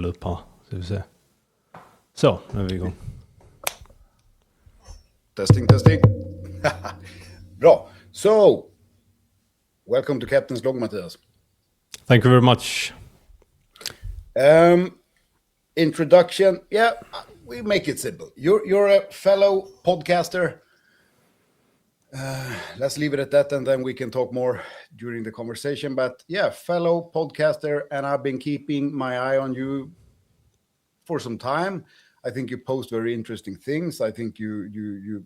ut på. Ska vi se. Så, nu är vi igång. Testing. Bra. So, welcome to Kaptens Logg, Mattias. Thank you very much. Introduction. Yeah, we make it simple. You're a fellow podcaster. Let's leave it at that, and then we can talk more during the conversation. But yeah, fellow podcaster, and I've been keeping my eye on you for some time. I think you post very interesting things. I think you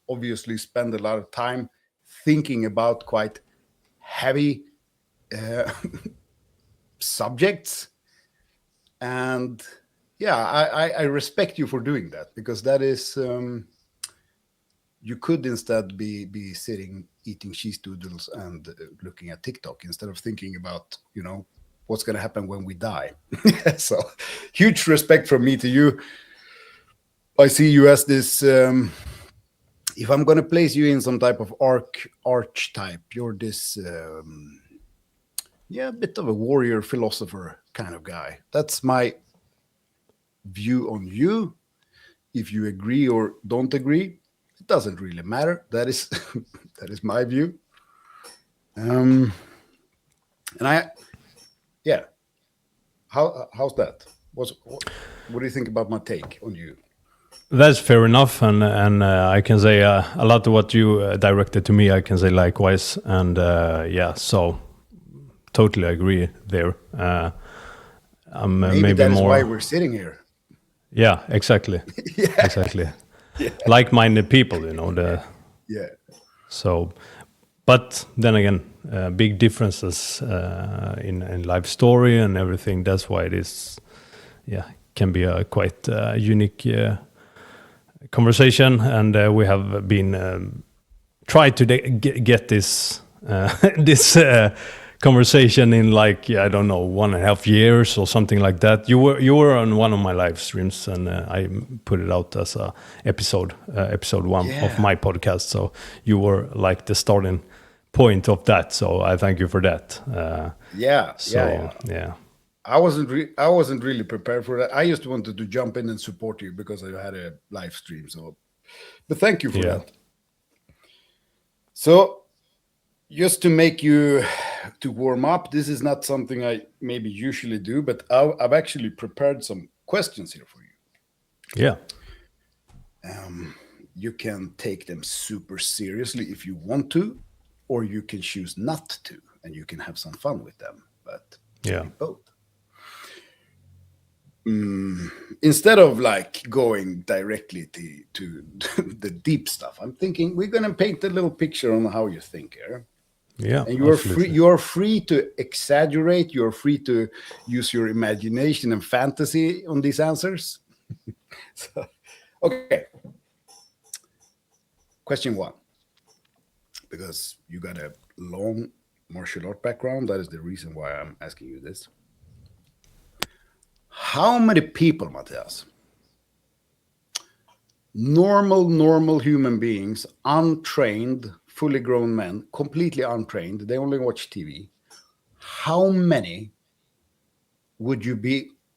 obviously spend a lot of time thinking about quite heavy subjects. And yeah, I respect you for doing that, because that is, you could instead be sitting eating cheese doodles and looking at TikTok instead of thinking about, what's going to happen when we die. So huge respect from me to you. I see you as this, if I'm going to place you in some type of archetype, you're this, a bit of a warrior philosopher kind of guy. That's my view on you. If you agree or don't agree, it doesn't really matter. That is that is my view. How's that? What do you think about my take on you? That's fair enough, and I can say a lot of what you directed to me. I can say likewise, and so totally agree there. Maybe that is why we're sitting here. Yeah, exactly. Exactly. Yeah. Like-minded people, So, but then again, big differences in life story and everything. That's why it is, can be a quite unique conversation. And we have been tried to get this this conversation in 1.5 years or something like that. You were on one of my live streams, and I put it out as a episode 1 of my podcast. So you were like the starting point of that. So I thank you for that. Yeah. I wasn't really prepared for that. I just wanted to jump in and support you because I had a live stream. So, but thank you for that. So, just to make you to warm up, this is not something I maybe usually do, but I've actually prepared some questions here for you. Yeah. You can take them super seriously if you want to, or you can choose not to, and you can have some fun with them. But both. Instead of going directly to the deep stuff, I'm thinking we're going to paint a little picture on how you think here. Yeah, and you are free to exaggerate. You're free to use your imagination and fantasy on these answers. So, okay. Question 1, because you got a long martial art background. That is the reason why I'm asking you this. How many people, Mattias, normal human beings, untrained, fully grown men, completely untrained, they only watch TV, how many would you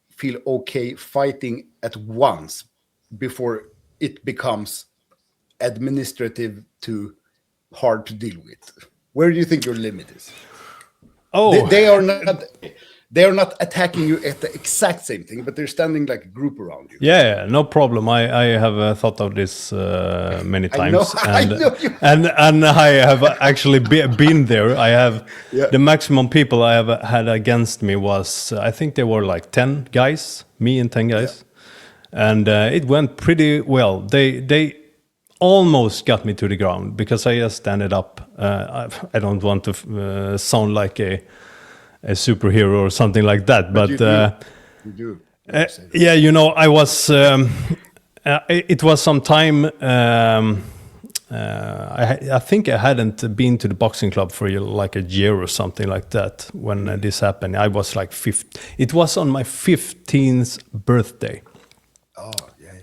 feel okay fighting at once before it becomes administrative to hard to deal with? Where do you think your limit is? They are not attacking you at the exact same thing, but they're standing like a group around you. Yeah, no problem. I have thought of this many times, and I have actually been there. I have the maximum people I have had against me was, I think there were 10 guys, me and 10 guys, and it went pretty well. They almost got me to the ground because I just standed up. I don't want to sound like a superhero or something like that, but you do. I was it was some time I think I hadn't been to the boxing club for a year or something like that when this happened. I was it was on my 15th birthday.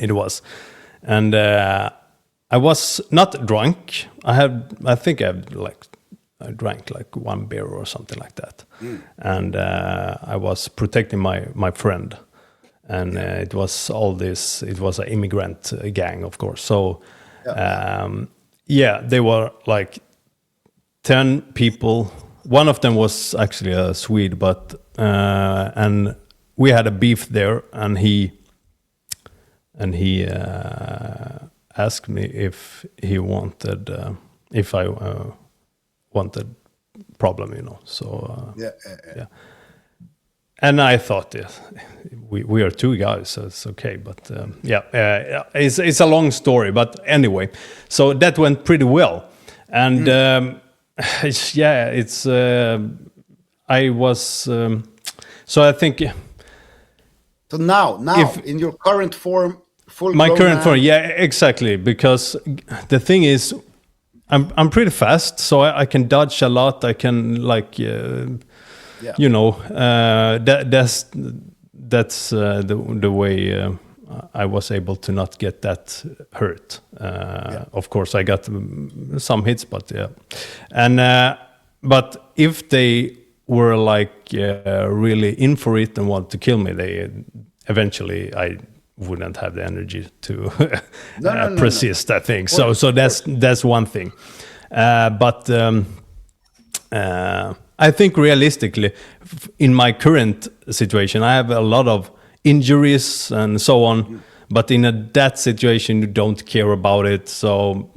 It was, and I was not drunk. I think I had drank like one beer or something like that, and I was protecting my friend, and it was all this. It was an immigrant gang, of course. So they were like 10 people. One of them was actually a Swede, but and we had a beef there, and he asked me if he wanted if I wanted problem, So yeah. And I thought, we are two guys, so it's okay. But it's a long story. But anyway, so that went pretty well, and I was. So I think. So now, in your current form, my current form, exactly. Because the thing is, I'm pretty fast, so I can dodge a lot. I can that's the way I was able to not get that hurt. Of course, I got some hits, but and but if they were really in for it and want to kill me, they eventually I wouldn't have the energy to persist. I think so. So that's one thing, but. I think realistically, in my current situation, I have a lot of injuries and so on. But in that situation, you don't care about it. So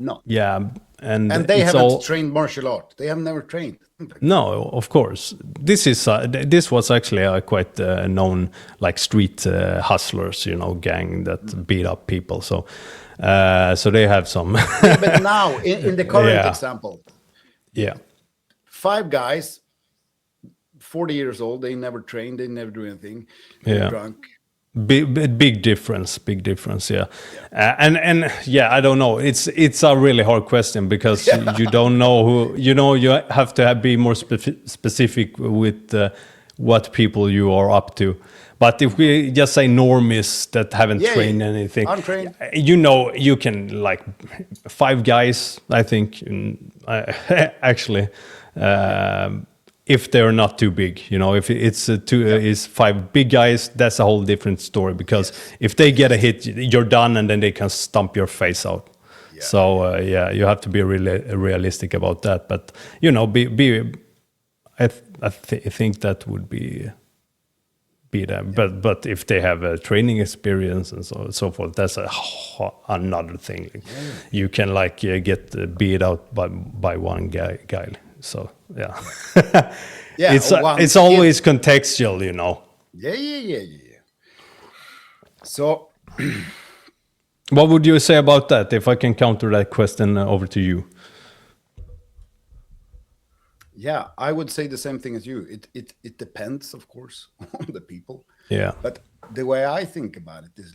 and they haven't trained martial art. They have never trained. No, of course. This was actually a quite known street hustlers, gang that beat up people. So they have some. But now in the current example, 5 guys. 40 years old, they never trained, they never do anything. They're drunk. Big difference, and I don't know. It's a really hard question because you don't know who. You have to be more specific with what people you are up to. But if we just say normies that haven't trained anything, untrained. You can 5 guys. I think actually. If they're not too big, if it's is 5 big guys, that's a whole different story. Because if they get a hit, you're done, and then they can stomp your face out. Yeah. So you have to be really realistic about that. But I think that would be them. But if they have a training experience and so forth, that's another thing. You can get beat out by one guy. So it's always contextual, Yeah. So, what would you say about that? If I can counter that question over to you. Yeah, I would say the same thing as you. It depends, of course, on the people. Yeah. But the way I think about it is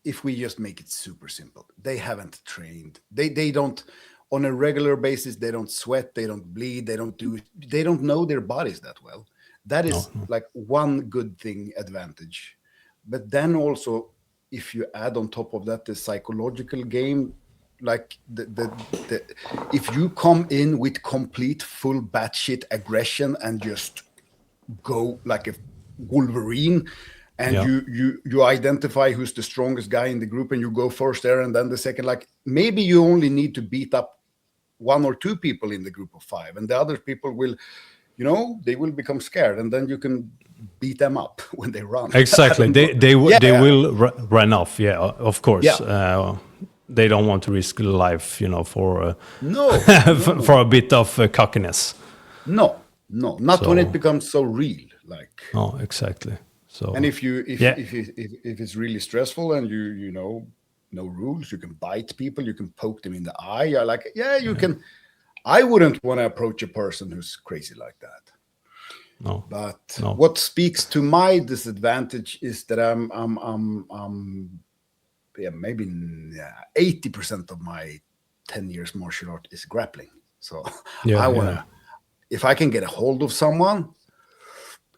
if we just make it super simple, they haven't trained. They don't, on a regular basis, they don't sweat, they don't bleed, they don't know their bodies that well. That is one good thing advantage. But then also, if you add on top of that the psychological game, if you come in with complete full batshit aggression and just go like a Wolverine, and you identify who's the strongest guy in the group, and you go first there, and then the second, maybe you only need to beat up 1 or 2 people in the group of 5, and the other people will, they will become scared, and then you can beat them up when they run. Exactly, they will run off. Yeah, of course. Yeah. They don't want to risk life, for for a bit of cockiness. No, not when it becomes so real. Oh, exactly. So, and if it's really stressful and you know no rules, you can bite people, you can poke them in the eye. You can. I wouldn't want to approach a person who's crazy like that. No. But what speaks to my disadvantage is that I'm maybe 80% of my 10 years martial art is grappling. So I want to, if I can get a hold of someone,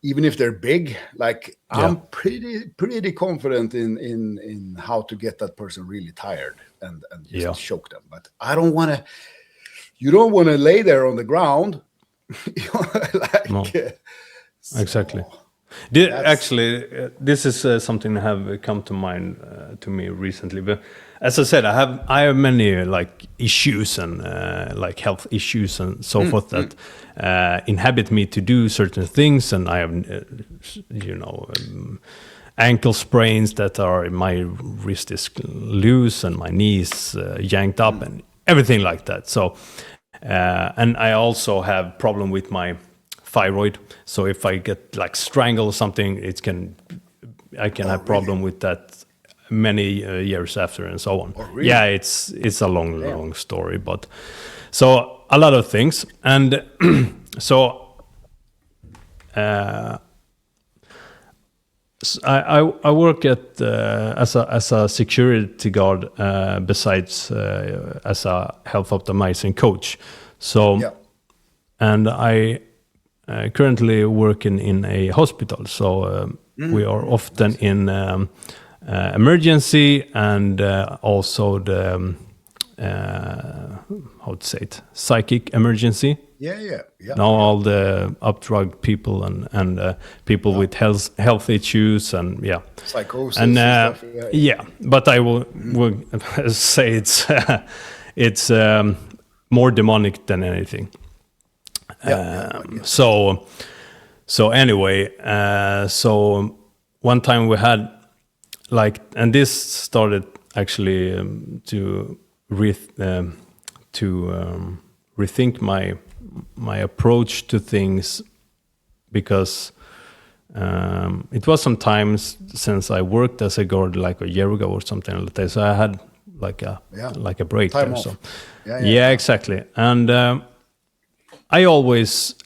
even if they're big, like I'm pretty confident in how to get that person really tired and just choke them. But I don't want to. You don't want to lay there on the ground. No. Exactly. Actually, this is something that have come to mind to me recently. But as I said, I have many like issues and like health issues and so forth that inhibit me to do certain things, and I have ankle sprains that are my wrist is loose and my knees yanked up and everything like that. So, and I also have problem with my thyroid. So if I get like strangled or something, I can have problem with that many years after and so on. Oh, really? Yeah, it's a long story, but so a lot of things. And so I work at as a security guard besides as a health optimizing coach. So and I currently working in a hospital, so we are often in emergency and also the how to say it, psychic emergency. Yeah. Now all the up-drug people and people with health issues and psychosis and stuff, but I will say it's more demonic than anything. So anyway, so one time we had like, and this started actually to rethink my approach to things, because it was some times since I worked as a guard like a year ago or something like that. So I had like a break time there. off. So exactly. And I always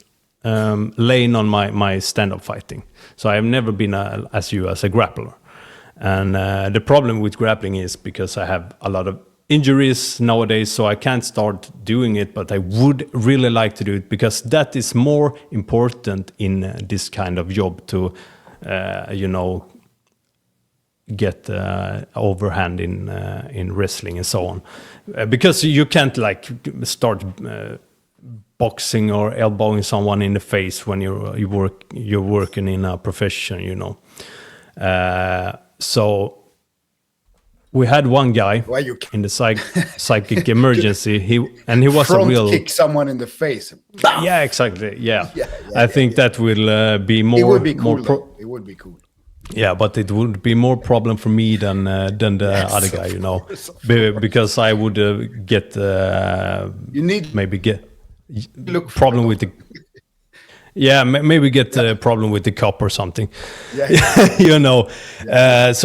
lane on my stand-up fighting. So I've never been as a grappler. And the problem with grappling is because I have a lot of injuries nowadays, so I can't start doing it, but I would really like to do it, because that is more important in this kind of job to, get overhand in wrestling and so on. Because you can't like start boxing or elbowing someone in the face when you're working in a profession, so we had one guy in the psychic emergency. He was front a real kick someone in the face. Bam! Yeah, exactly. Yeah, I think that will be more. It would be cool. It would be cool. Yeah, but it would be more problem for me than the other guy, because I would get problem with the. Yeah, maybe get a problem with the cop or something. So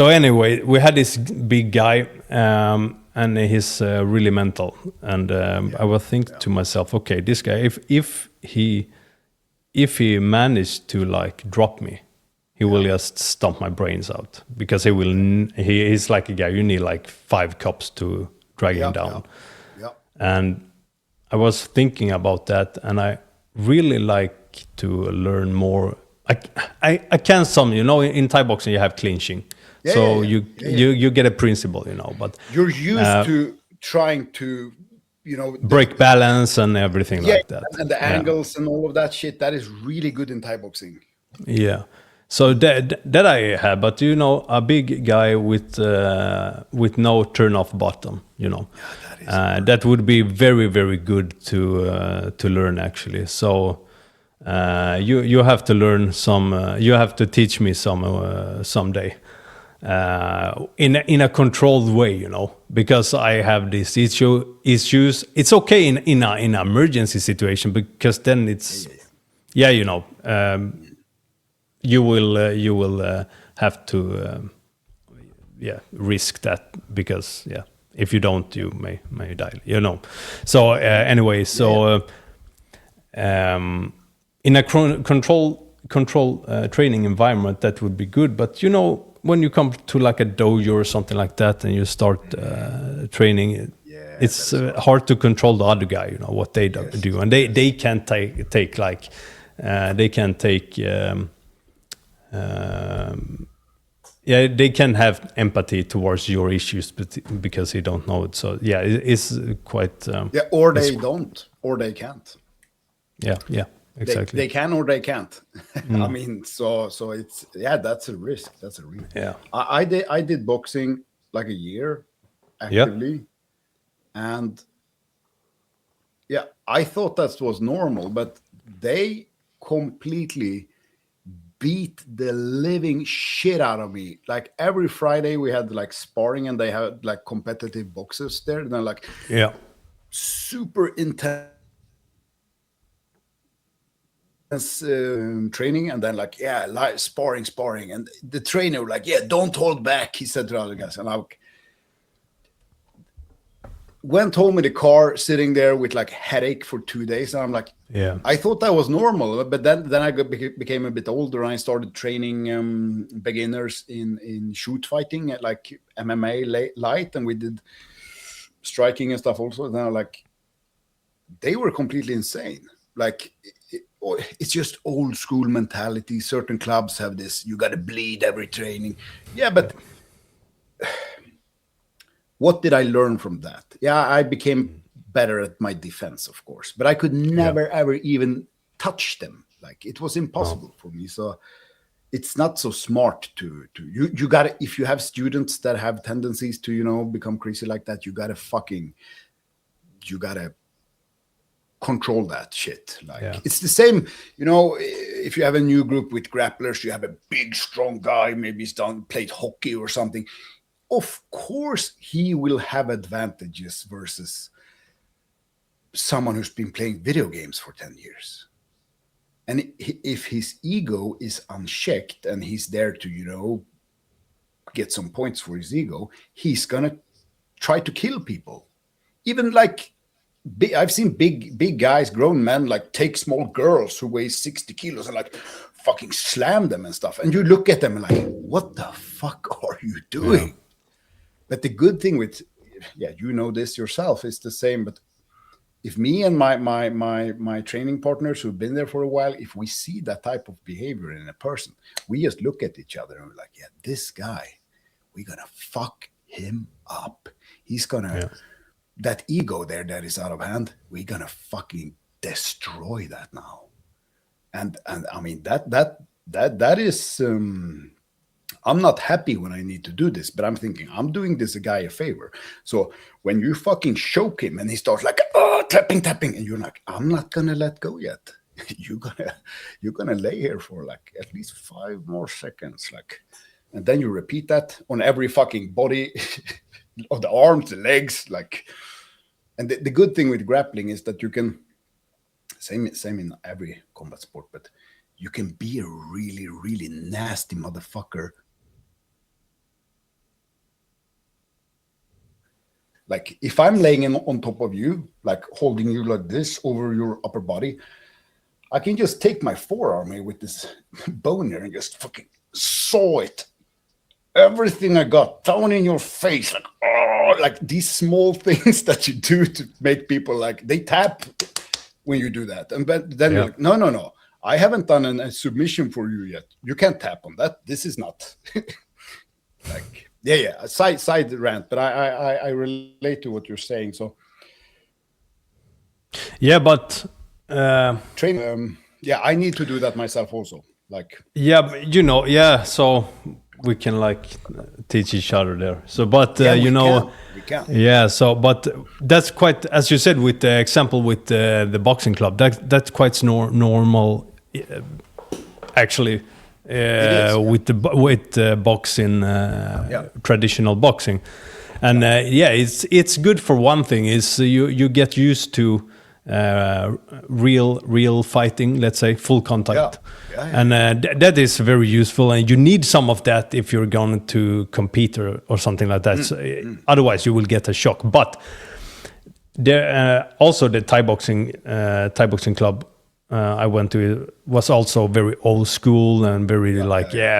anyway, we had this big guy, and he's really mental. And I was thinking to myself, okay, this guy, if he managed to like drop me, he will just stomp my brains out, because he's like a guy you need like 5 cops to drag him down. And I was thinking about that, and I really like to learn more. I can in Thai boxing you have clinching, you get a principle, but you're used to trying to break balance and everything like that, and the angles and all of that shit. That is really good in Thai boxing. So that I have, but a big guy with no turn off bottom, that would be very, very good to learn actually. So you have to learn some. You have to teach me some someday, in a controlled way, because I have these issues. It's okay in an emergency situation, because then it's you will have to risk that, because if you don't, you may die, So anyway, in a control training environment, that would be good. But when you come to like a dojo or something like that, and you start training, it's hard to control the other guy. What they do, and they can't take like they can take yeah, they can have empathy towards your issues, but because they don't know it. So yeah, it's quite. Or they don't, or they can't. Yeah, exactly. They can or they can't. I mean, so it's that's a risk. That's a risk. Yeah, I did boxing like a year actively, and I thought that was normal, but they completely beat the living shit out of me. Like every Friday we had like sparring, and they had like competitive boxers there. And they're like, super intense training, and then like sparring, and the trainer like, don't hold back, he said to the other guys, and I went home in the car sitting there with like headache for 2 days, and I'm like, I thought that was normal, but then I became a bit older, and I started training beginners in shoot fighting at like MMA light, and we did striking and stuff also. And then I'm like, they were completely insane. Like it's just old school mentality. Certain clubs have this, you got to bleed every training. Yeah, but what did I learn from that? Yeah, I became better at my defense, of course, but I could never, ever even touch them. Like it was impossible for me. So it's not so smart to you got to, if you have students that have tendencies to, you know, become crazy like that, you got to control that shit. Like it's the same, you know, if you have a new group with grapplers, you have a big strong guy, maybe he's played hockey or something. Of course he will have advantages versus someone who's been playing video games for 10 years. And if his ego is unchecked and he's there to, you know, get some points for his ego, he's gonna try to kill people. Even like I've seen big guys, grown men, like take small girls who weigh 60 kilos and like fucking slam them and stuff. And you look at them and like, what the fuck are you doing? Yeah. But the good thing with, you know this yourself, is the same. But if me and my training partners who've been there for a while, if we see that type of behavior in a person, we just look at each other and we're like, this guy, we're gonna fuck him up. He's gonna that ego there that is out of hand, we're gonna fucking destroy that now. And I mean that is I'm not happy when I need to do this, but I'm thinking I'm doing this a guy a favor. So when you fucking choke him and he starts like tapping, and you're like, I'm not gonna let go yet. You're gonna lay here for like at least 5 more seconds, like, and then you repeat that on every fucking body of the arms, the legs, like. And the good thing with grappling is that you can, same in every combat sport, but you can be a really, really nasty motherfucker. Like if I'm laying on top of you, like holding you like this over your upper body, I can just take my forearm here with this bone here and just fucking saw it. Everything I got down in your face, like these small things that you do to make people like, they tap when you do that. And then you're like, no, I haven't done a submission for you yet. You can't tap on that. This is not like, side rant, but I relate to what you're saying. So but training, I need to do that myself also. Like, you know, so we can like teach each other there. So, but you know, we can. Yeah. So, but that's quite, as you said, with the example with the boxing club. That's quite normal, actually. With boxing, traditional boxing, and it's good for one thing is you get used to real fighting, let's say full contact, and that is very useful, and you need some of that if you're going to compete or something like that. Otherwise you will get a shock. But there also the Thai boxing club I went to was also very old school and very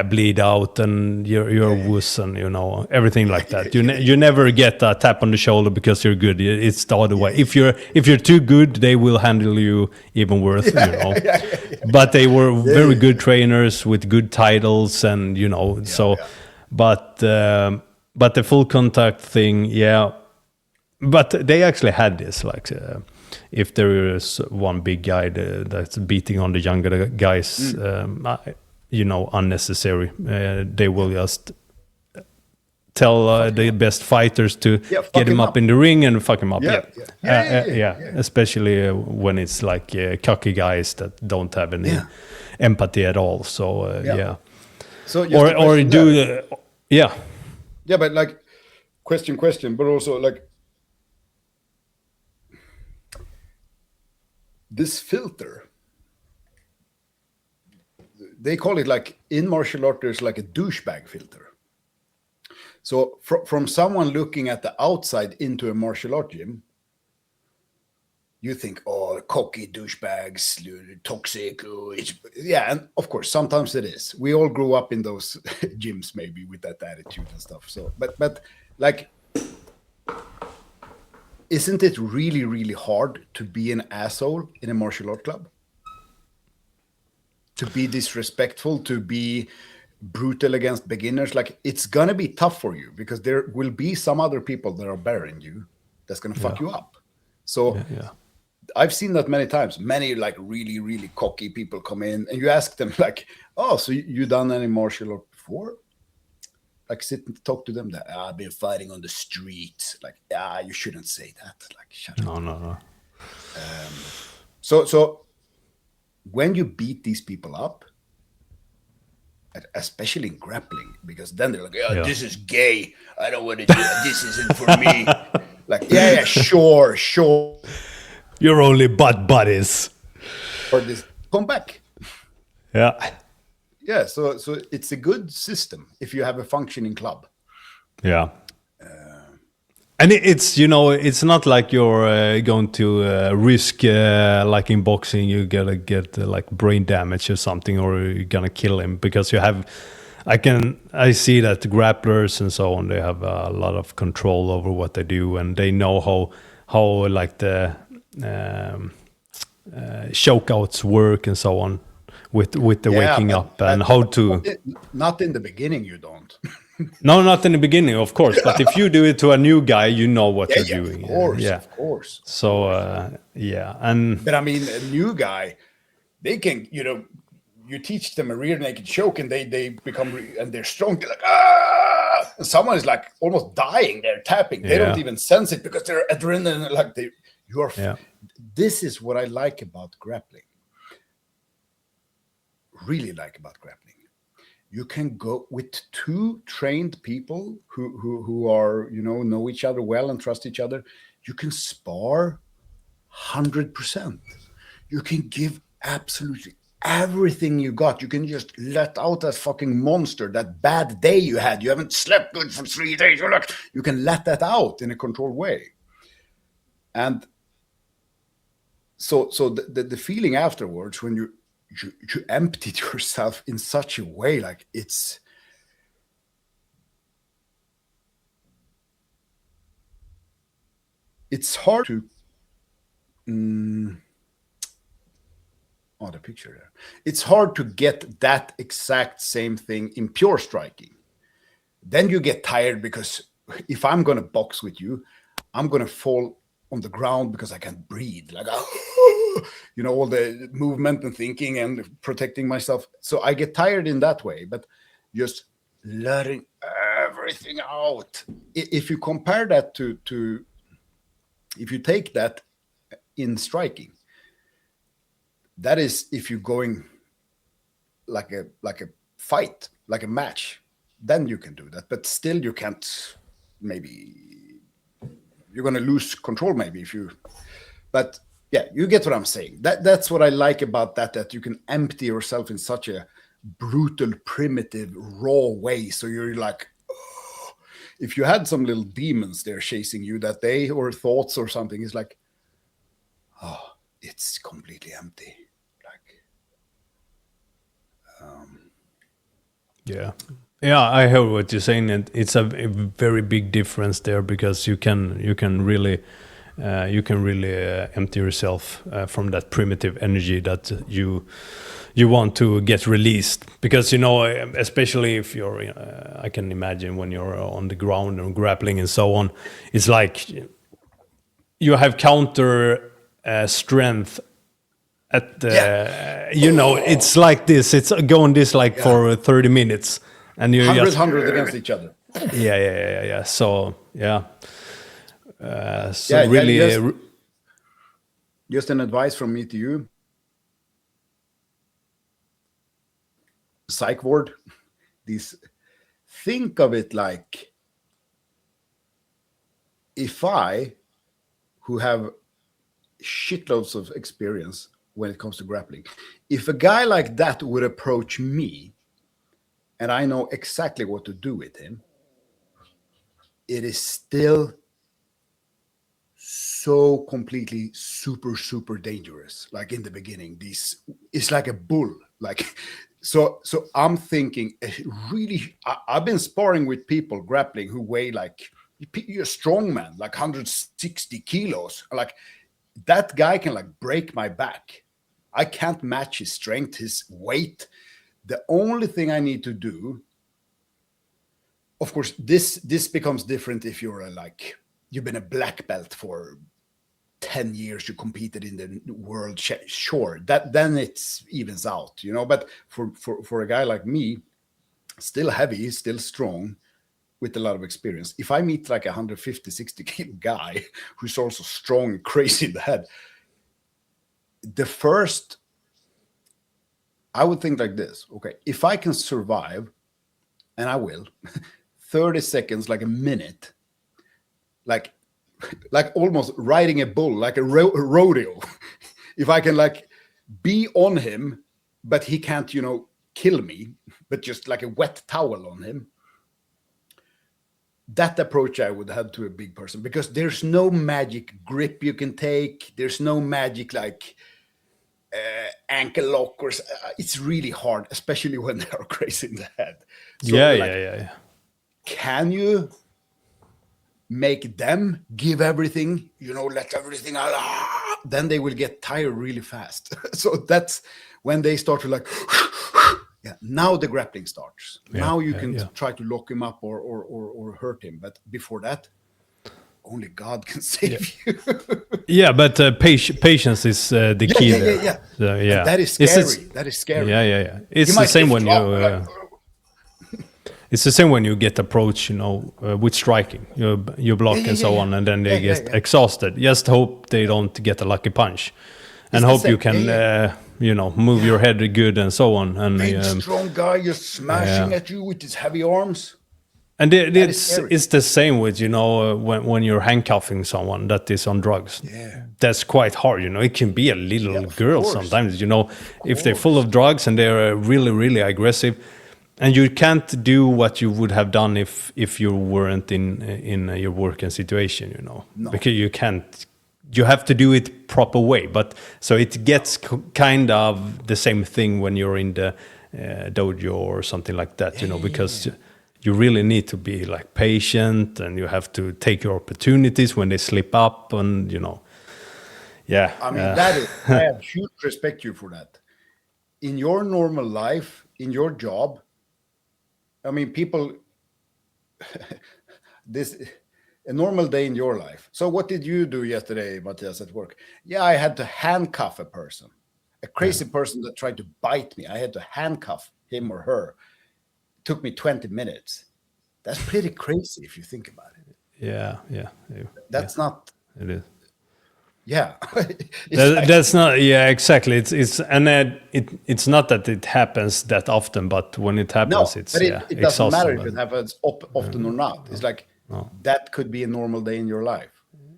bleed out and you're a wuss and everything like that. You never get a tap on the shoulder because you're good. It's the other way. If you're too good, they will handle you even worse. But they were very good trainers with good titles and But the full contact thing, But they actually had this if there is one big guy that's beating on the younger guys, unnecessary, they will just tell the best fighters to get him up in the ring and fuck him up. Especially when it's cocky guys that don't have any empathy at all. So So but question, but also this filter, they call it in martial art, there's a douchebag filter. So from someone looking at the outside into a martial art gym, you think, oh, cocky douchebags, toxic. And of course, sometimes it is. We all grew up in those gyms maybe with that attitude and stuff. So, but isn't it really, really hard to be an asshole in a martial art club? To be disrespectful, to be brutal against beginners? It's going to be tough for you because there will be some other people that are better than you that's going to fuck you up. So I've seen that many times. Many really, really cocky people come in and you ask them oh, so you done any martial art before? Sit and talk to them that I've been fighting on the street. You shouldn't say that. Shut up. No. So when you beat these people up, especially in grappling, because then they're this is gay. I don't want to do that. This isn't for me. Sure. You're only butt buddies. Or this, come back. Yeah, so it's a good system if you have a functioning club. And it's it's not like you're going to risk like in boxing you're gonna get brain damage or something, or you're gonna kill him because you have. I see that grapplers and so on, they have a lot of control over what they do, and they know how the chokeouts work and so on. With the waking up and how to... Not in the beginning, you don't. No, not in the beginning, of course. But if you do it to a new guy, you know what you're doing. Of course. So, But I mean, a new guy, they can, you teach them a rear naked choke and they become, and they're strong. They're ah! And someone is almost dying. They're tapping. They don't even sense it because they're adrenaline. This is what I like about grappling. Really like about grappling. You can go with two trained people who are know each other well and trust each other. You can spar 100%. You can give absolutely everything you got. You can just let out that fucking monster, that bad day you had. You haven't slept good for 3 days. You can let that out in a controlled way. And so the feeling afterwards when you emptied yourself in such a way, it's hard to the picture there. It's hard to get that exact same thing in pure striking. Then you get tired because if I'm going to box with you, I'm going to fall on the ground because I can't breathe. All the movement and thinking and protecting myself. So I get tired in that way, but just letting everything out. If you compare that to if you take that in striking, that is if you're going like a fight, like a match, then you can do that. But still you can't, maybe you're going to lose control maybe if you, but yeah, you get what I'm saying. That's what I like about that you can empty yourself in such a brutal, primitive, raw way. So you're oh. If you had some little demons there chasing you that day, or thoughts or something, it's oh, it's completely empty. Yeah, I heard what you're saying, and it's a very big difference there because you can really empty yourself from that primitive energy that you want to get released, because especially if you're I can imagine when you're on the ground and grappling and so on, it's like you have counter strength at the it's like this, it's going this for 30 minutes and you 100 against each other. So really just an advice from me to you, psych ward, think of it like, if I, who have shitloads of experience when it comes to grappling, if a guy like that would approach me and I know exactly what to do with him, it is still so completely super dangerous. Like in the beginning, it's like a bull. Like, so I'm thinking, really, I've been sparring with people grappling who weigh like, you're a strong man, like 160 kilos. Like, that guy can like break my back. I can't match his strength, his weight. The only thing I need to do, of course, this becomes different if you're you've been a black belt for 10 years, you competed in the world, sure, then it evens out, but for a guy like me, still heavy, still strong, with a lot of experience, if I meet like 150, 60 kilo guy who's also strong and crazy in the head, I would think like this, okay, if I can survive, and I will, 30 seconds, like a minute, like almost riding a bull, like a rodeo, if I can like be on him, but he can't, kill me, but just like a wet towel on him, that approach I would have to a big person, because there's no magic grip you can take. There's no magic like ankle lock, or it's really hard, especially when they are crazy in the head. So yeah. Can you make them give everything, let everything out, then they will get tired really fast. So that's when they start to like, now the grappling starts. Now you can try to lock him up or hurt him. But before that, only God can save you. But patience is the key there. So, that is scary. That is scary. Yeah. It's the same when you... It's the same when you get approached, with striking. You block and so on, and then they get exhausted. Just hope they don't get a lucky punch. And hope you can, move your head good and so on. And big, strong guy just smashing at you with his heavy arms. And it's the same with, when you're handcuffing someone that is on drugs. Yeah. That's quite hard, It can be a little girl sometimes, if they're full of drugs and they're really, really aggressive. And you can't do what you would have done if you weren't in your working situation, No. Because you can't. You have to do it proper way. But so it gets kind of the same thing when you're in the dojo or something like that, because you really need to be like patient, and you have to take your opportunities when they slip up, and Yeah. I mean, that is. I have huge respect you for that. In your normal life, in your job. I mean, people, a normal day in your life. So what did you do yesterday, Mattias, at work? Yeah, I had to handcuff a person, a crazy person that tried to bite me. I had to handcuff him or her. It took me 20 minutes. That's pretty crazy if you think about it. Yeah. That's not. It is. Yeah, that's not. Yeah, exactly. It's not that it happens that often, but when it happens, it doesn't exhausting, matter if it happens often or not. It's like that could be a normal day in your life,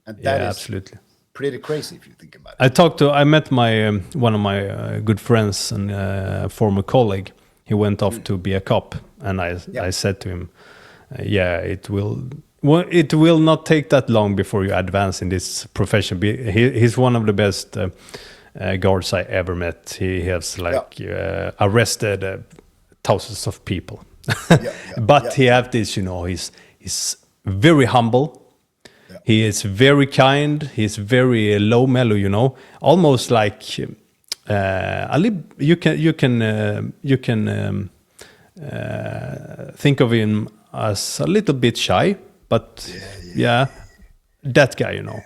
and that is absolutely pretty crazy if you think about it. I met my one of my good friends and former colleague. He went off to be a cop, and I said to him, it will. Well, it will not take that long before you advance in this profession. He's one of the best guards I ever met. He has like arrested thousands of people. But he have this, you know, he's very humble. He is very kind. He's very low mellow, you know, almost like you can think of him as a little bit shy, but that guy, you know.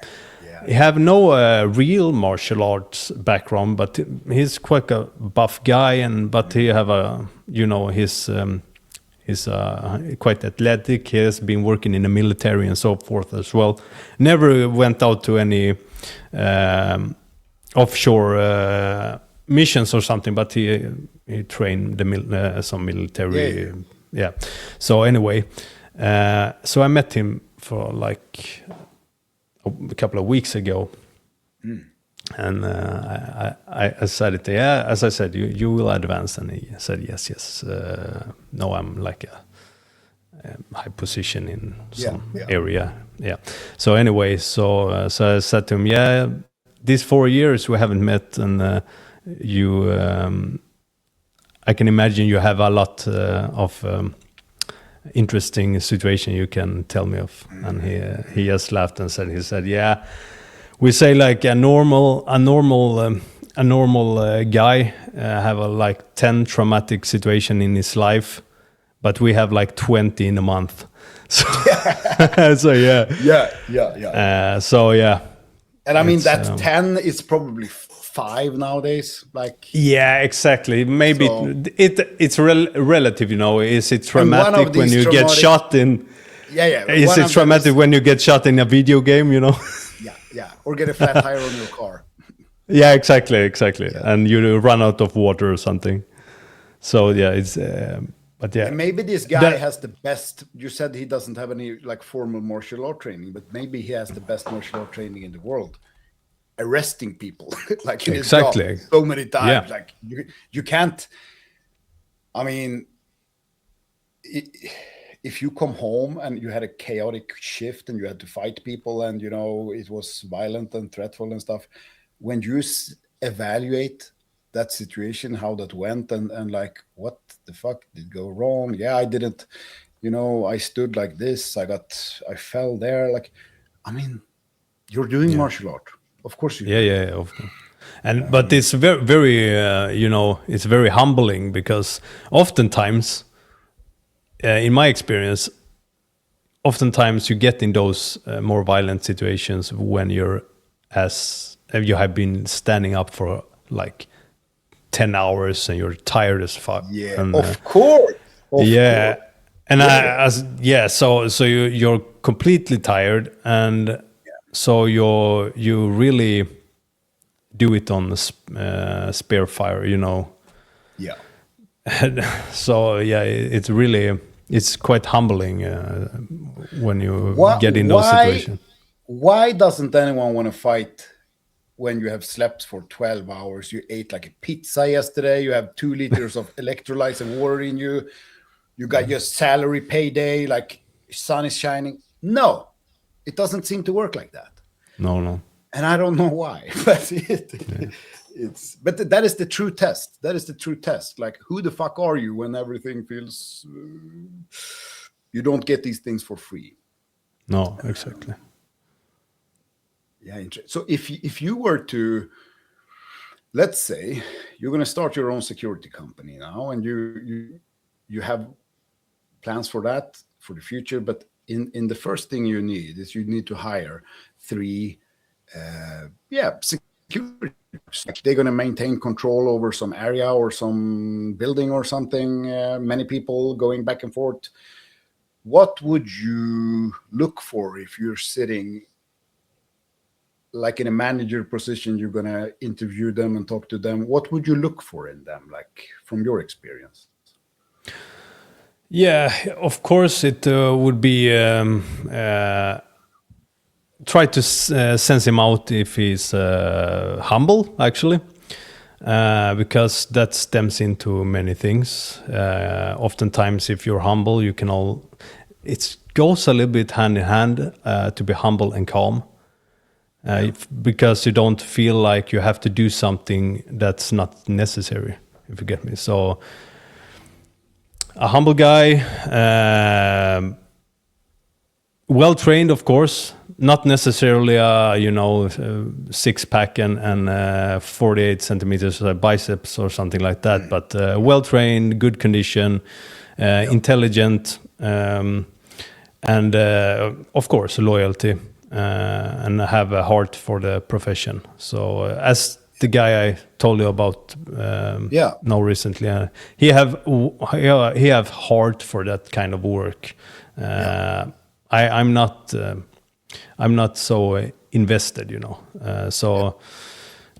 He have no real martial arts background, but he's quite a buff guy, but he have a, you know, he's quite athletic. He has been working in the military and so forth as well. Never went out to any offshore missions or something, but he trained some military. So anyway, so I met him for like a couple of weeks ago, and I said it. Yeah, as I said, you will advance, and he said yes. No, I'm like a high position in some area. Yeah. So anyway, so I said to him, yeah, these 4 years we haven't met, and you, I can imagine you have a lot of interesting situation you can tell me of. And he just laughed and said, yeah, we say like a normal guy have like 10 traumatic situation in his life, but we have like 20 in a month. So, so yeah. And I mean that 10 is probably 5 nowadays. Like exactly. Maybe so, it's relative, you know. Is it traumatic when you get shot in? Is it traumatic when you get shot in a video game? You know. Or get a flat tire on your car. Exactly. And you run out of water or something. So it's. But and maybe this guy has the best. You said he doesn't have any like formal martial art training, but maybe he has the best martial art training in the world. Arresting people like in his job so many times. Like you can't. I mean, if you come home and you had a chaotic shift and you had to fight people and you know it was violent and threatful and stuff, when you evaluate that situation, how that went, and like what the fuck did go wrong? I didn't, you know, I stood like this, I fell there. Like, I mean, you're doing martial art. Of course you do. Of course. And but it's very you know, it's very humbling because oftentimes, in my experience, oftentimes you get in those more violent situations when you have been standing up for like 10 hours and you're tired as fuck. Of course. And so you're completely tired, and so you really do it on the spare fire, you know. So it's quite humbling when you get in those situations. Why doesn't anyone want to fight when you have slept for 12 hours? You ate like a pizza yesterday, you have 2 liters of electrolytes and water in you, you got your salary payday, like sun is shining. No, it doesn't seem to work like that. No. And I don't know why, but but that is the true test. That is the true test. Like, who the fuck are you when everything feels you don't get these things for free? No, exactly. So if you were to, let's say you're going to start your own security company now, and you have plans for that for the future, but in the first thing you need is you need to hire 3 security. Like they're going to maintain control over some area or some building or something, many people going back and forth. What would you look for if you're sitting like in a manager position? You're going to interview them and talk to them. What would you look for in them, like from your experience? Of course it would be try to sense him out if he's humble, actually, because that stems into many things. Oftentimes, if you're humble, you can it goes a little bit hand in hand to be humble and calm. because you don't feel like you have to do something that's not necessary, if you get me. So a humble guy, well trained, of course, not necessarily a 6-pack and 48 centimeters biceps or something like that, but well trained, good condition, intelligent, and of course loyalty, and have a heart for the profession. So as the guy I told you about now recently, he have heart for that kind of work. I'm not so invested, so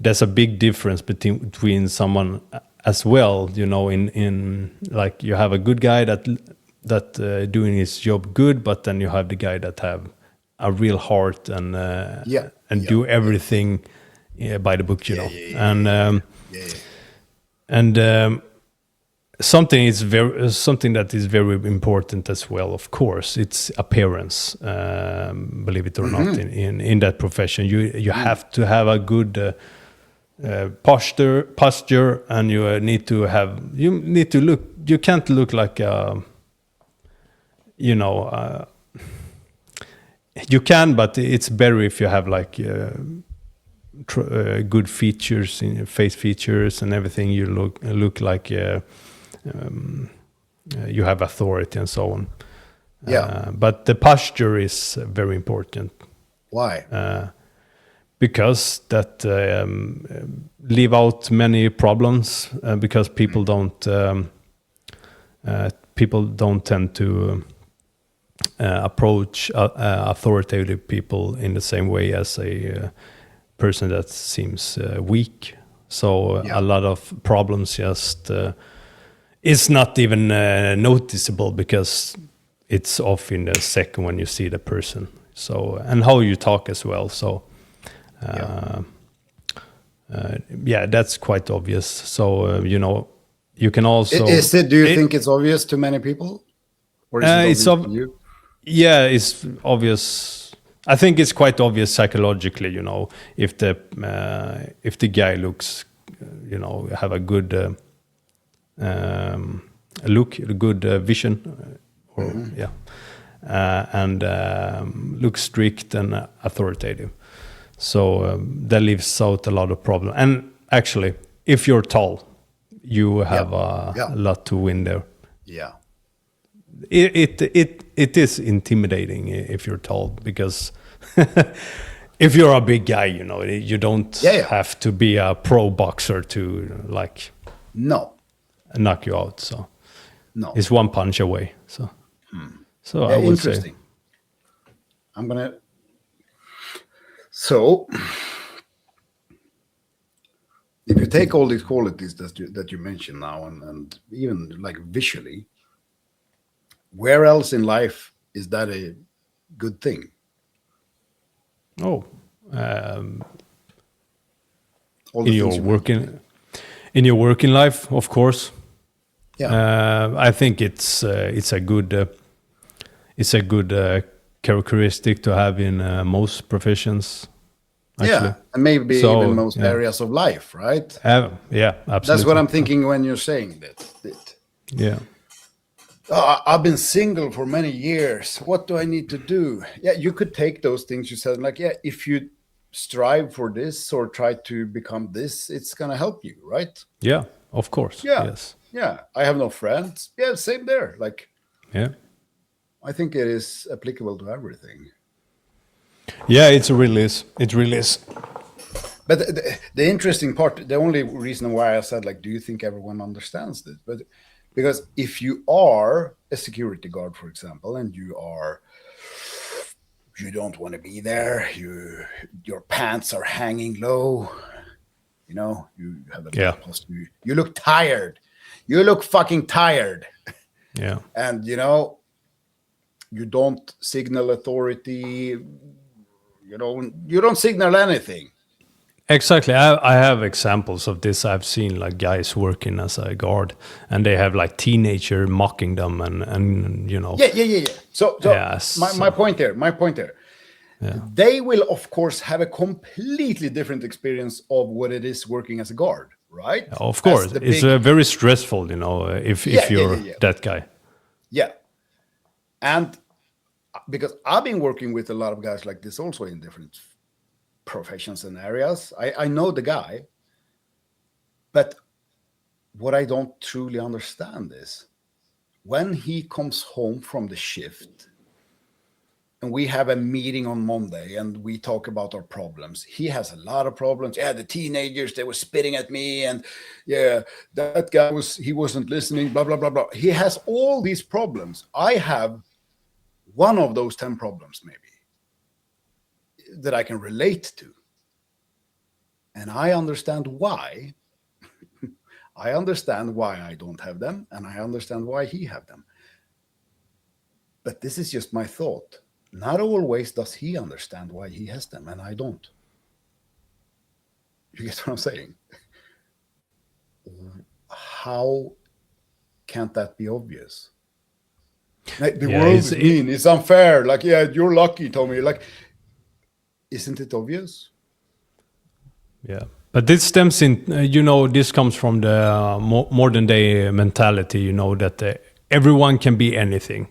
there's a big difference between someone as well, in like you have a good guy that doing his job good, but then you have the guy that have a real heart and do everything by the book, and something that is very important as well. Of course, it's appearance. Believe it or not, in that profession, you have to have a good posture, and you need to look. You can't look like you can, but it's better if you have like good features, in face features and everything. You look like you have authority and so on. But the posture is very important. Why? Because that leave out many problems, because people don't tend to approach authoritative people in the same way as a person that seems weak. So a lot of problems just is not even noticeable, because it's off in a second when you see the person. So, and how you talk as well. So that's quite obvious. So you can also do you think it's obvious to many people, or is it obvious to you? Yeah, it's obvious. I think it's quite obvious psychologically, if the guy looks, have a good look, a good vision, and looks strict and authoritative. So that leaves out a lot of problem. And actually, if you're tall, you have a lot to win there. Yeah. It is intimidating if you're tall, because if you're a big guy, you don't have to be a pro boxer to knock you out. So it's one punch away. So I would say. I'm gonna. So if you take all these qualities that you mentioned now, and even like visually, where else in life is that a good thing? In your working life, of course. Yeah. I think it's a good characteristic to have in most professions. Actually. Yeah, and maybe even most areas of life, right? Yeah, absolutely. That's what I'm thinking when you're saying that. Yeah. I've been single for many years. What do I need to do? Yeah, you could take those things you said, like, if you strive for this or try to become this, it's going to help you, right? Yeah, of course. Yeah. Yes. Yeah. I have no friends. Yeah, same there. Like, yeah. I think it is applicable to everything. Yeah, it really is. It really is. But the interesting part, the only reason why I said, like, do you think everyone understands this? But because if you are a security guard, for example, and you don't want to be there, your pants are hanging low, you have a posture, you look tired, you look fucking tired. Yeah. And you don't signal authority, you don't signal anything. Exactly. I have examples of this. I've seen like guys working as a guard, and they have like teenager mocking them, and Yeah. So my point there. They will, of course, have a completely different experience of what it is working as a guard, right? Of course, it's very stressful, if you're that guy. Yeah. And because I've been working with a lot of guys like this also in different professions and areas, I know the guy, but what I don't truly understand is when he comes home from the shift and we have a meeting on Monday and we talk about our problems. He has a lot of problems. Yeah, the teenagers, they were spitting at me, and that guy he wasn't listening, blah, blah, blah, blah. He has all these problems. I have one of those 10 problems maybe that I can relate to. And I understand why. I understand why I don't have them, and I understand why he have them. But this is just my thought. Not always does he understand why he has them, and I don't. You get what I'm saying? How can't that be obvious? Like, the world is mean. It's unfair. Like, you're lucky, Tommy. Like, isn't it obvious? Yeah. But this stems in, this comes from the modern day mentality, that everyone can be anything.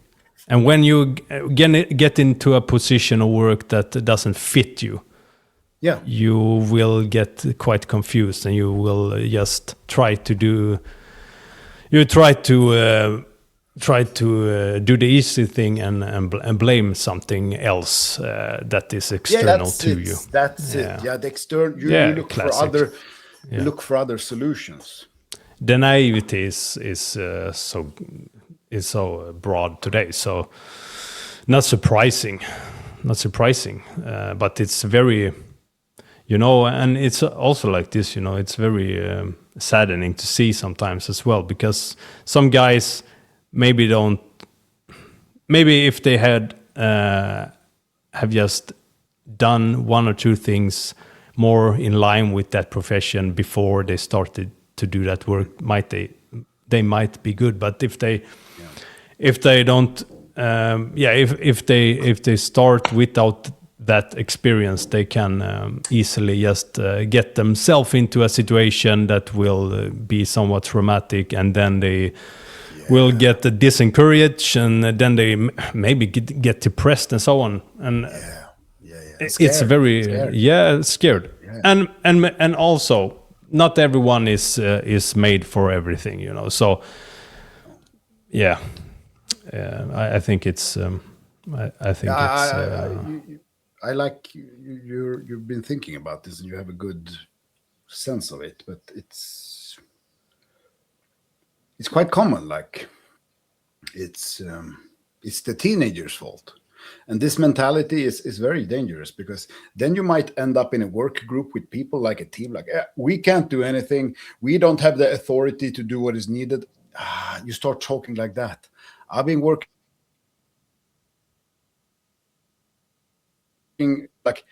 And when you get into a position of work that doesn't fit you, you will get quite confused, and you will just try to do the easy thing and blame something else that is external to you. That's it. Yeah, the external. You look classic. You look for other solutions. The naivety is so broad today, so not surprising, but it's very, and it's also like this, it's very saddening to see sometimes as well, because some guys maybe if they have just done one or two things more in line with that profession before they started to do that work, they might be good. But if they don't, if they start without that experience, they can easily just get themselves into a situation that will be somewhat traumatic, and then they will get disencouraged, and then they maybe get depressed and so on. And it's very scared. Yeah. And also, not everyone is made for everything, So I think it's. I like you've been thinking about this, and you have a good sense of it, but it's quite common. Like, it's the teenagers' fault, and this mentality is very dangerous, because then you might end up in a work group with people, like a team, like, we can't do anything, we don't have the authority to do what is needed. You start talking like that. I've been working like,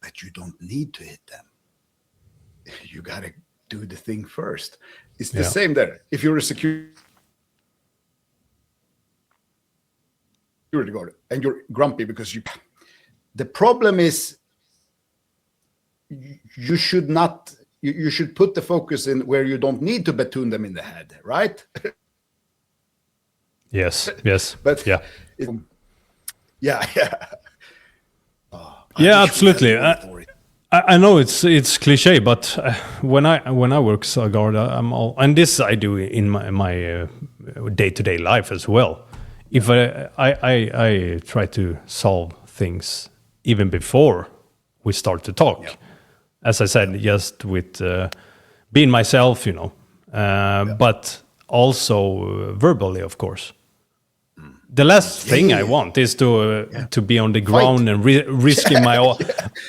but you don't need to hit them. You gotta do the thing first. It's the same there. If you're a security guard and you're grumpy because the problem is, you should not. You should put the focus in where you don't need to batoon them in the head, right? Yes. But absolutely. I know it's cliche, but when I work as a guard, I'm all, and this I do in my day-to-day life as well. If I try to solve things even before we start to talk, as I said, just with being myself, but also verbally, of course. The last thing I want is to be on the ground and risking my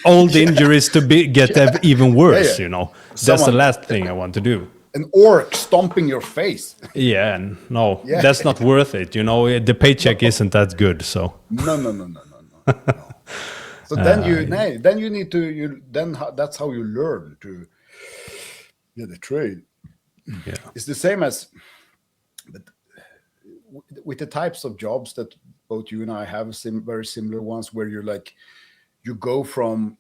old injuries to get even worse. That's the last thing I want to do. An orc stomping your face. That's not worth it. The paycheck isn't that good. So no. So then you need to that's how you learn to the trade. It's the same as, but with the types of jobs that both you and I have very similar ones where you're like, you go from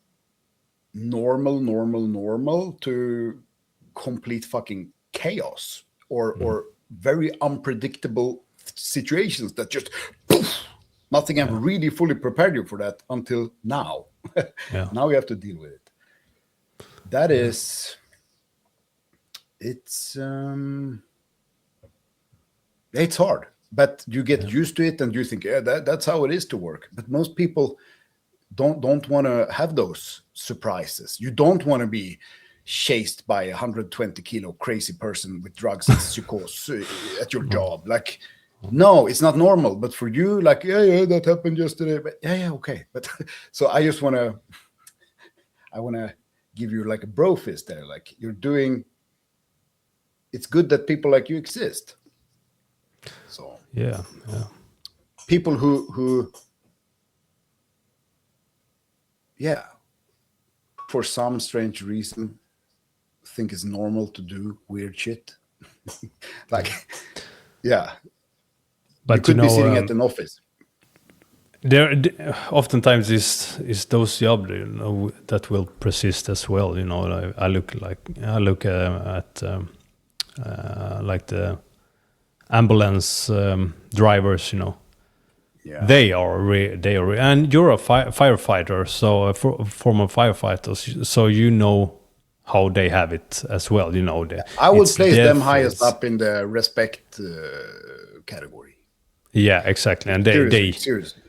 normal to complete fucking chaos or very unpredictable situations that just poof, nothing have really fully prepared you for that until now. Now you have to deal with it. That is, it's hard, but you get used to it and you think, that's how it is to work. But most people don't want to have those surprises. You don't want to be chased by a 120 kilo crazy person with drugs and psychosis at your job. Like, no, it's not normal. But for you, like, yeah, that happened yesterday. But okay. But so I just want to give you like a bro fist there. Like, you're doing. It's good that people like you exist. So yeah. People who for some strange reason think it's normal to do weird shit. Like, but you could be sitting at an office. There oftentimes is those jobs, that will persist as well. I look at like the ambulance drivers. They are and you're a firefighter, so a former firefighter, so how they have it as well. I would place them highest up in the respect category. Yeah, exactly, and seriously.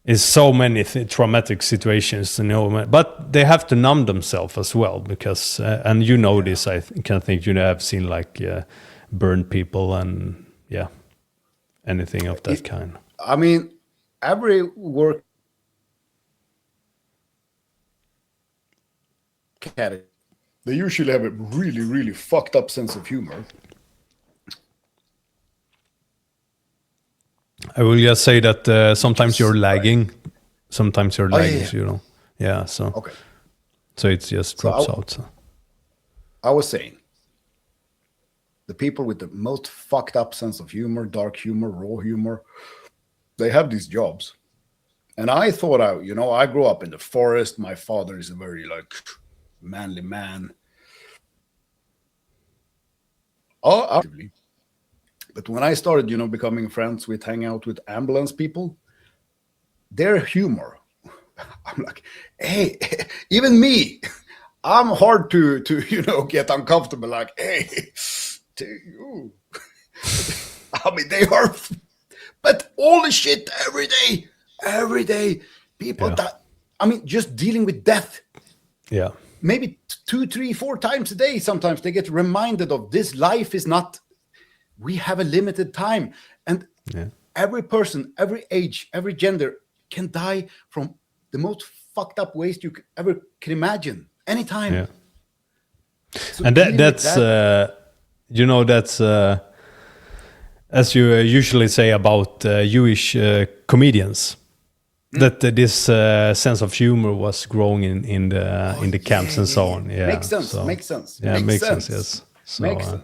Is so many traumatic situations, but they have to numb themselves as well, because and this, I can think have seen like burned people and anything of that kind. I mean, every work category, they usually have a really, really fucked up sense of humor. I will just say that sometimes you're lagging, sometimes you're lagging, so okay. So it just drops out. So. I was saying, the people with the most fucked up sense of humor, dark humor, raw humor, they have these jobs. And I thought, I grew up in the forest. My father is a very like manly man. But when I started, becoming friends with, hang out with ambulance people, their humor, I'm like, hey, even me, I'm hard to get uncomfortable. Like, hey, to you. I mean, they are, but all the shit every day, people that, I mean, just dealing with death. Yeah. Maybe 2, 3, 4 times a day. Sometimes they get reminded of this life is not. We have a limited time, and every person, every age, every gender can die from the most fucked up ways you ever can imagine, anytime. Yeah. So and that's as you usually say about Jewish comedians, that this sense of humor was growing in the camps and so on. Yeah, makes sense. Makes sense. Yeah, makes sense. Yes, so, makes sense.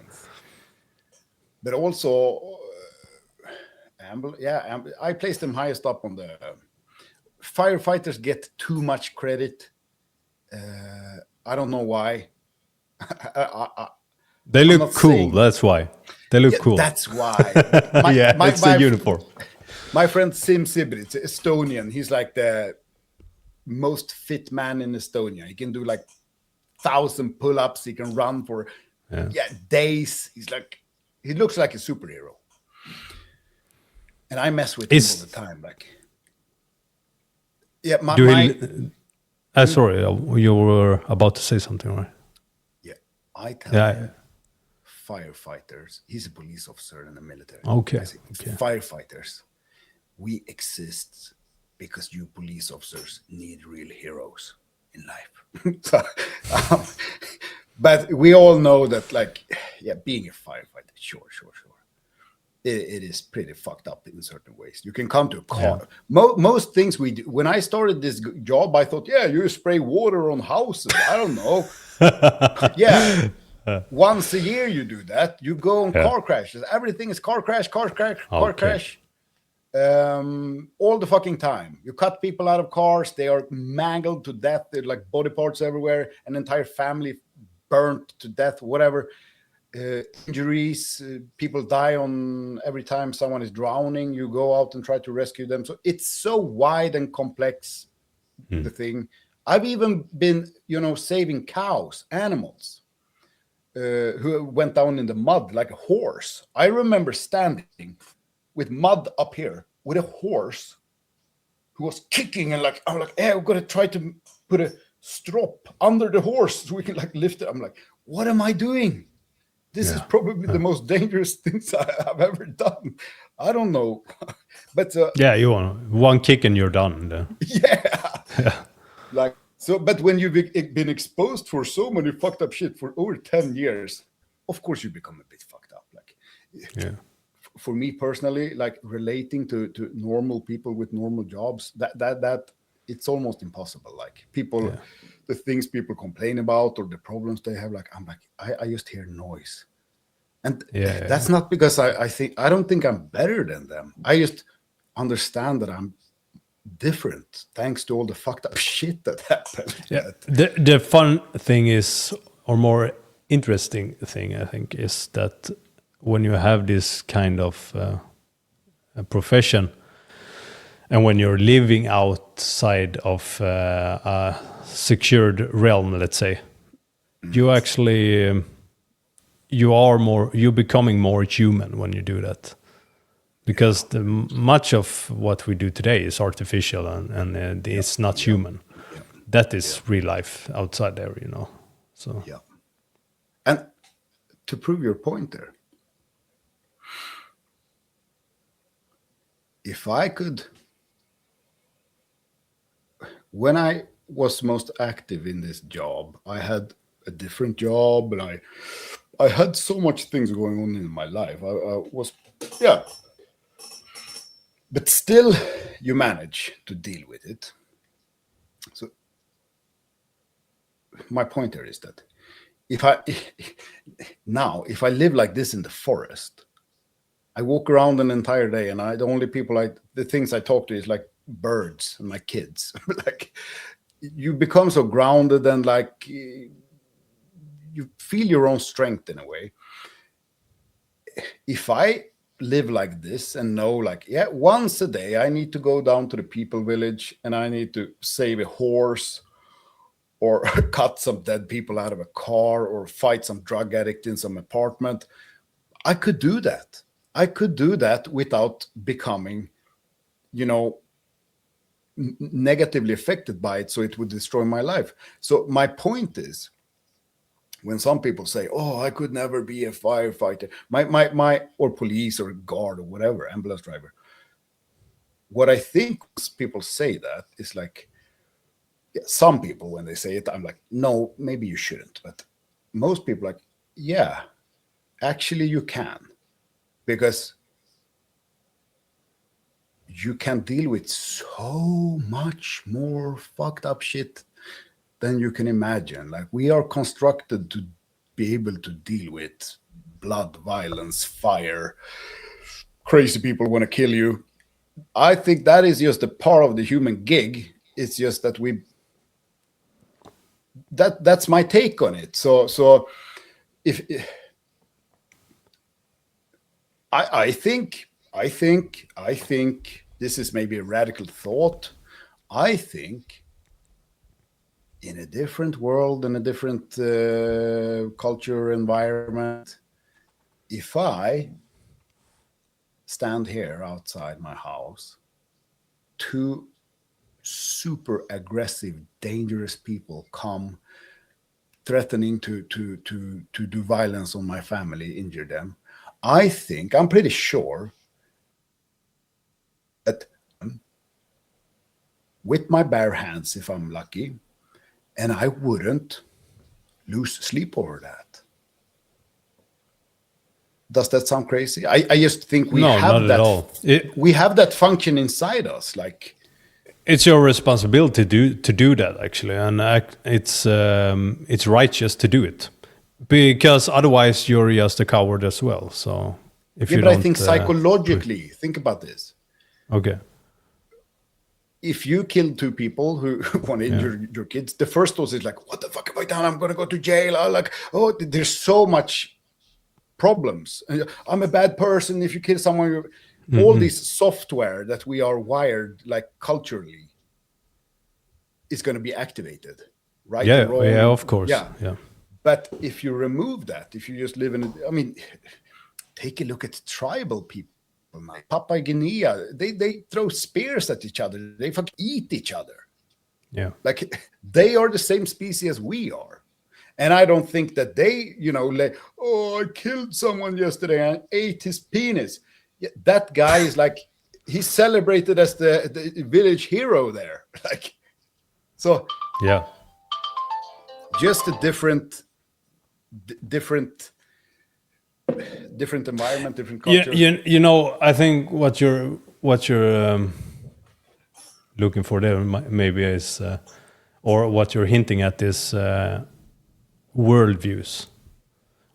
But also, I place them highest up on the firefighters get too much credit. I don't know why. They look cool. That's why. They look cool. That's why. It's a uniform. My friend Sim Sibrit, Estonian, he's like the most fit man in Estonia. He can do like 1,000 pull-ups. He can run for days. He looks like a superhero. And I mess with him all the time. Like, sorry, you were about to say something, right? Yeah, I tell him, firefighters. He's a police officer in the military. Okay. Firefighters, we exist because you police officers need real heroes in life. So, but we all know that, like, being a firefighter, sure. It is pretty fucked up in certain ways. You can come to a car. Yeah. Most things we do. When I started this job, I thought, you spray water on houses. I don't know. Once a year you do that. You go on car crashes. Everything is car crash. all the fucking time. You cut people out of cars, they are mangled to death, they're like body parts everywhere, an entire family burnt to death, whatever. Injuries, people die on every time someone is drowning, you go out and try to rescue them. So it's so wide and complex, the thing. I've even been, saving cows, animals, who went down in the mud like a horse. I remember standing with mud up here with a horse who was kicking, and I'm like, hey, I'm gonna try to put a strop under the horse so we can lift it. I'm like, what am I doing? This is probably the most dangerous things I've ever done. I don't know, but you want one kick and you're done. Yeah. But when you've been exposed for so many fucked up shit for over 10 years, of course you become a bit fucked up. For me personally, relating to normal people with normal jobs, that it's almost impossible. The things people complain about or the problems they have, I just hear noise. And that's not because I don't think I'm better than them. I just understand that I'm different thanks to all the fucked up shit that happened. The fun thing is, or more interesting thing, I think, is that when you have this kind of a profession, and when you're living outside of a secured realm, let's say, you actually you're becoming more human when you do that, because much of what we do today is artificial and it's not human. That is real life outside there, So and to prove your point there, if I could, when I was most active in this job, I had a different job, and I had so much things going on in my life. I was, but still you manage to deal with it. So my point there is that if I live like this in the forest, I walk around an entire day, and the things I talk to is like birds and my kids. You become so grounded, and you feel your own strength in a way. If I live like this and know once a day I need to go down to the people village and I need to save a horse or cut some dead people out of a car or fight some drug addict in some apartment, I could do that. I could do that without becoming, negatively affected by it, so it would destroy my life. So my point is, when some people say, "Oh, I could never be a firefighter," or police or guard or whatever, ambulance driver. What I think people say that is some people, when they say it, I'm like, no, maybe you shouldn't. But most people actually you can. Because you can deal with so much more fucked up shit than you can imagine. We are constructed to be able to deal with blood, violence, fire, crazy people want to kill you. I think that is just a part of the human gig. It's just that that's my take on it. So if I think this is maybe a radical thought. I think in a different world, in a different culture, environment, if I stand here outside my house, two super aggressive, dangerous people come threatening to do violence on my family, injure them, I'm pretty sure that with my bare hands, if I'm lucky, and I wouldn't lose sleep over that. Does that sound crazy? I just think we have that. At all. We have that function inside us. It's your responsibility to do that, actually, and it's righteous to do it, because otherwise you're just a coward as well. So but I think psychologically, think about this. Okay. If you kill two people who want to injure your kids, the first thought is like, what the fuck have I done? I'm going to go to jail. There's so much problems. I'm a bad person if you kill someone. All this software that we are wired, like culturally, is going to be activated, right? Yeah, of course. Yeah. But if you remove that, if you just live in, take a look at tribal people. Papua Guinea, they throw spears at each other. They fucking eat each other. Yeah. Like they are the same species as we are. And I don't think that they, I killed someone yesterday and ate his penis. Yeah, that guy is like, he's celebrated as the village hero there. Like, so. Yeah. Just a different environment, different culture. I think what you're looking for there maybe is, or what you're hinting at is worldviews.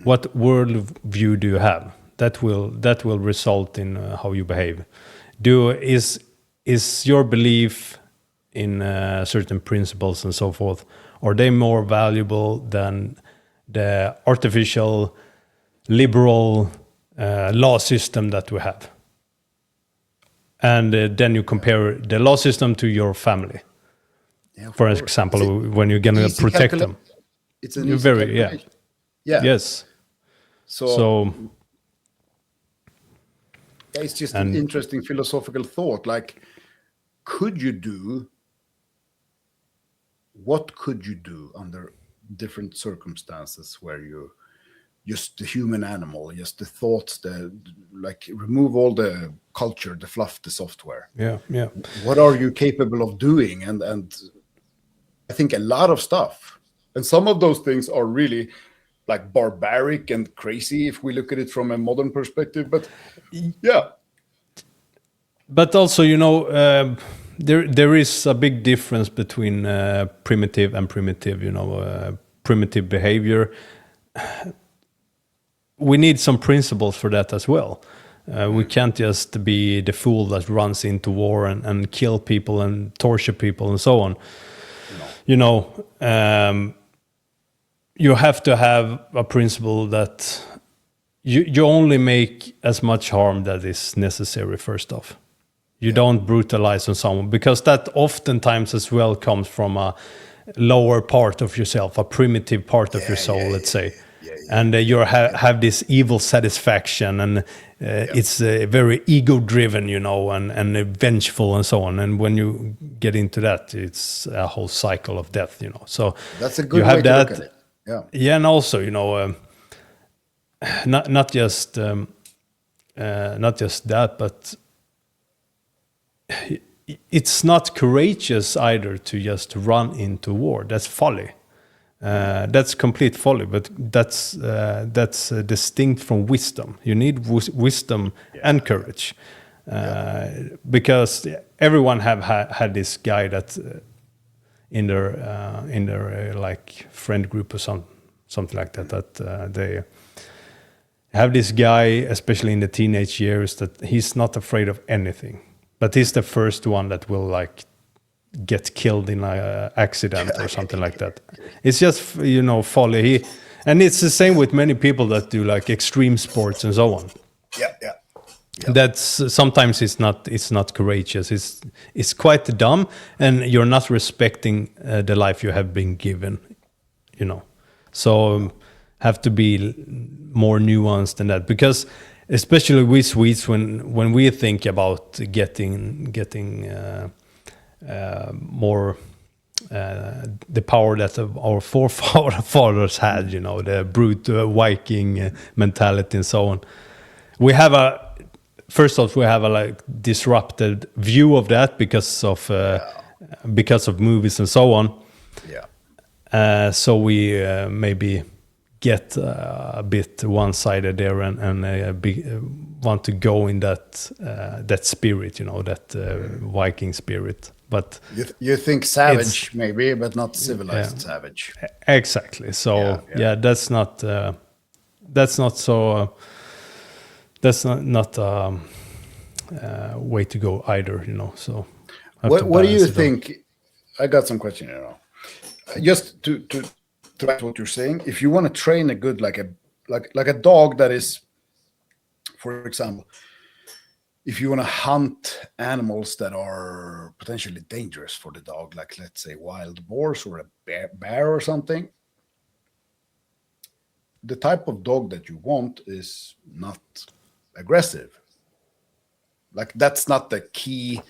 What worldview do you have? That will result in how you behave. Is your belief in certain principles and so forth, are they more valuable than the artificial liberal law system that we have? And then you compare the law system to your family. Yeah, for example, when you're going to protect them. It's an easy calculation. Yeah. Yes. So it's just an interesting philosophical thought. Like, what could you do under different circumstances where you just the human animal, just the thoughts, remove all the culture, the fluff, the software. Yeah. What are you capable of doing? And I think a lot of stuff. And some of those things are really like barbaric and crazy if we look at it from a modern perspective. But yeah. But also, there is a big difference between primitive and primitive, primitive behavior. We need some principles for that as well. We can't just be the fool that runs into war and kill people and torture people and so on. No. You have to have a principle that you only make as much harm that is necessary first off. You don't brutalize on someone, because that oftentimes as well comes from a lower part of yourself, a primitive part of your soul, let's say. And you have this evil satisfaction, and it's very ego-driven, and vengeful and so on. And when you get into that, it's a whole cycle of death, So that's a good way to look at it. Yeah. Yeah, and also, not just that, but it's not courageous either to just run into war. That's folly. That's complete folly. But that's distinct from wisdom. You need wisdom and courage, because everyone have had this guy that in their like friend group or something like that. That they have this guy, especially in the teenage years, that he's not afraid of anything. But he's the first one that will like get killed in an accident or something like that. It's just folly. And it's the same with many people that do like extreme sports and so on. Yeah. That's sometimes it's not courageous. It's quite dumb, and you're not respecting the life you have been given. So have to be more nuanced than that, because especially we Swedes, when we think about getting more the power that our forefathers had, the brute Viking mentality and so on, we have a like disrupted view of that because of movies and so on. Yeah. So we maybe get a bit one-sided there and want to go in that spirit, that Viking spirit. But you think savage maybe, but not civilized savage. Exactly. So that's not so. That's not way to go either, you know. So what do you think? I got some question here now. Just to back to what you're saying, if you want to train a good like a dog that is, for example, if you want to hunt animals that are potentially dangerous for the dog, like let's say wild boars or a bear or something, the type of dog that you want is not aggressive. Like that's not the key.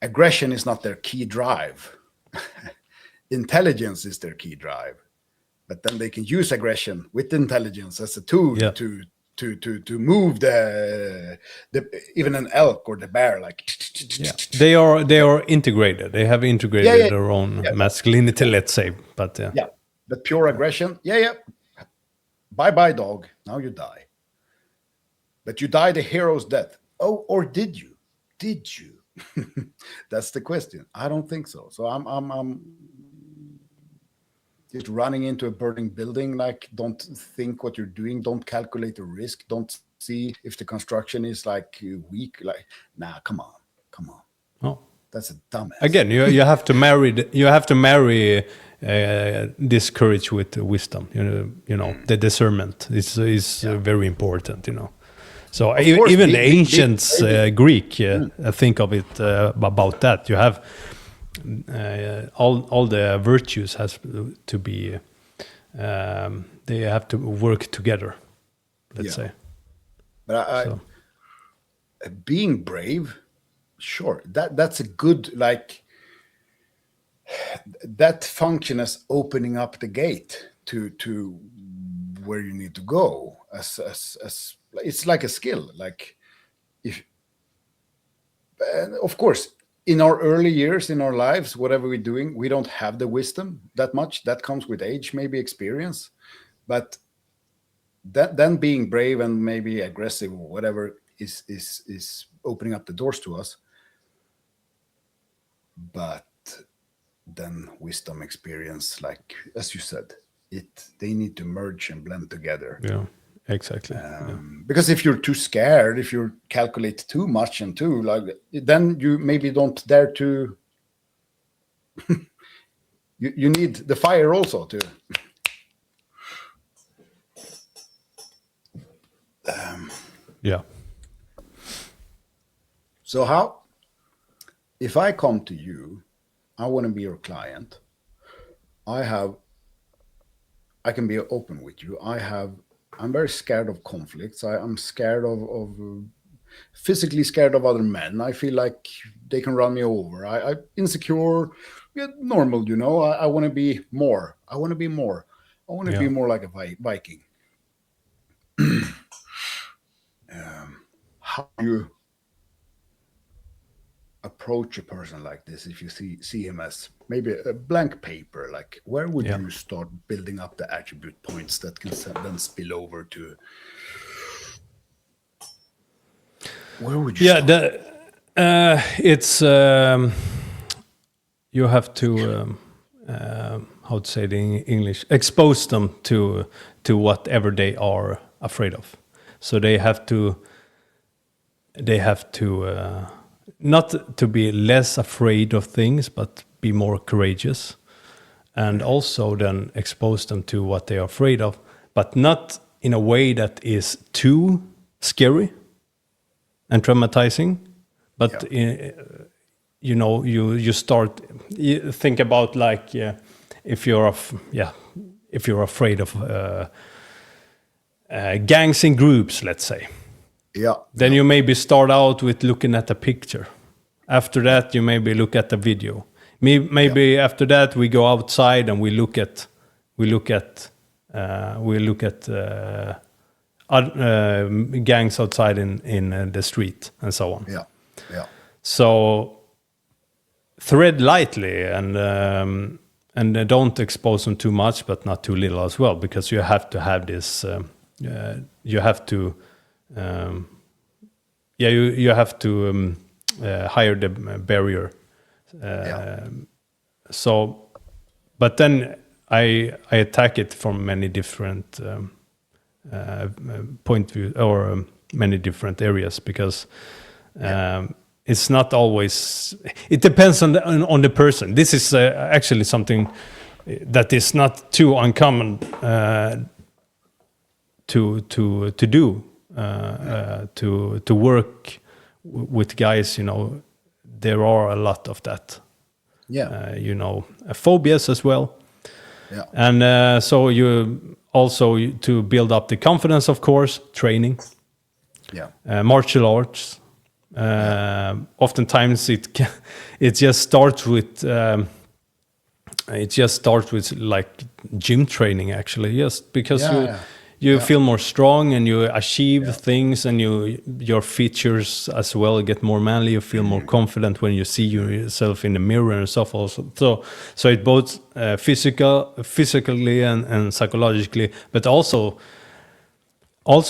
Aggression is not their key drive. Intelligence is their key drive. But then they can use aggression with intelligence as a tool to move the even an elk or the bear, like they are integrated. They have integrated their own masculinity, let's say. But but pure aggression, bye dog, now you die. But you die the hero's death. Oh, or did you that's the question. I don't think so. So I'm just running into a burning building, like don't think what you're doing, don't calculate the risk, don't see if the construction is like weak, like come on. Oh, that's a dumbass. Again, you have to marry this courage with wisdom, you know the discernment is very important, you know. So even the ancients Greek think of it about that. You have all the virtues has to be they have to work together, let's say. But being brave, sure, that's a good, like that function as opening up the gate to where you need to go as it's like a skill. Like of course, in our early years in our lives, whatever we're doing, we don't have the wisdom that much. That comes with age, maybe experience. But then being brave and maybe aggressive or whatever is opening up the doors to us. But then wisdom, experience, like as you said, they need to merge and blend together. Yeah. Exactly. Because if you're too scared, if you calculate too much and too like, then you maybe don't dare to. you need the fire also to. So if I come to you, I want to be your client. I can be open with you. I'm very scared of conflicts. I'm scared of physically scared of other men. I feel like they can run me over. I'm insecure, normal, you know. I want to be more. I want to be more like a Viking. How do you approach a person like this if you see him as maybe a blank paper? Like where would you start building up the attribute points that can then spill over to where would you start? It's you have to how to say it in English, expose them to whatever they are afraid of. So they have to not to be less afraid of things, but be more courageous, and also then expose them to what they are afraid of, but not in a way that is too scary and traumatizing. But you know, you think about like if you're afraid of gangs in groups, let's say. Then you maybe start out with looking at a picture. After that, you maybe look at the video. Maybe after that, we go outside and we look at gangs outside in the street and so on. So thread lightly and don't expose them too much, but not too little as well, because you have to have this. You have to. You have to higher the barrier. So, but then I attack it from many different point of view or many different areas, because It's not always. It depends on the person. This is actually something that is not too uncommon to do. To work with guys, there are a lot of that. Phobias as well. Yeah. And so you also to build up the confidence, of course, training. Yeah. Martial arts. Oftentimes it just starts with like gym training, actually, just because you feel more strong and you achieve things, and your features as well get more manly. You feel more confident when you see yourself in the mirror and stuff also. So it both physically and psychologically, but also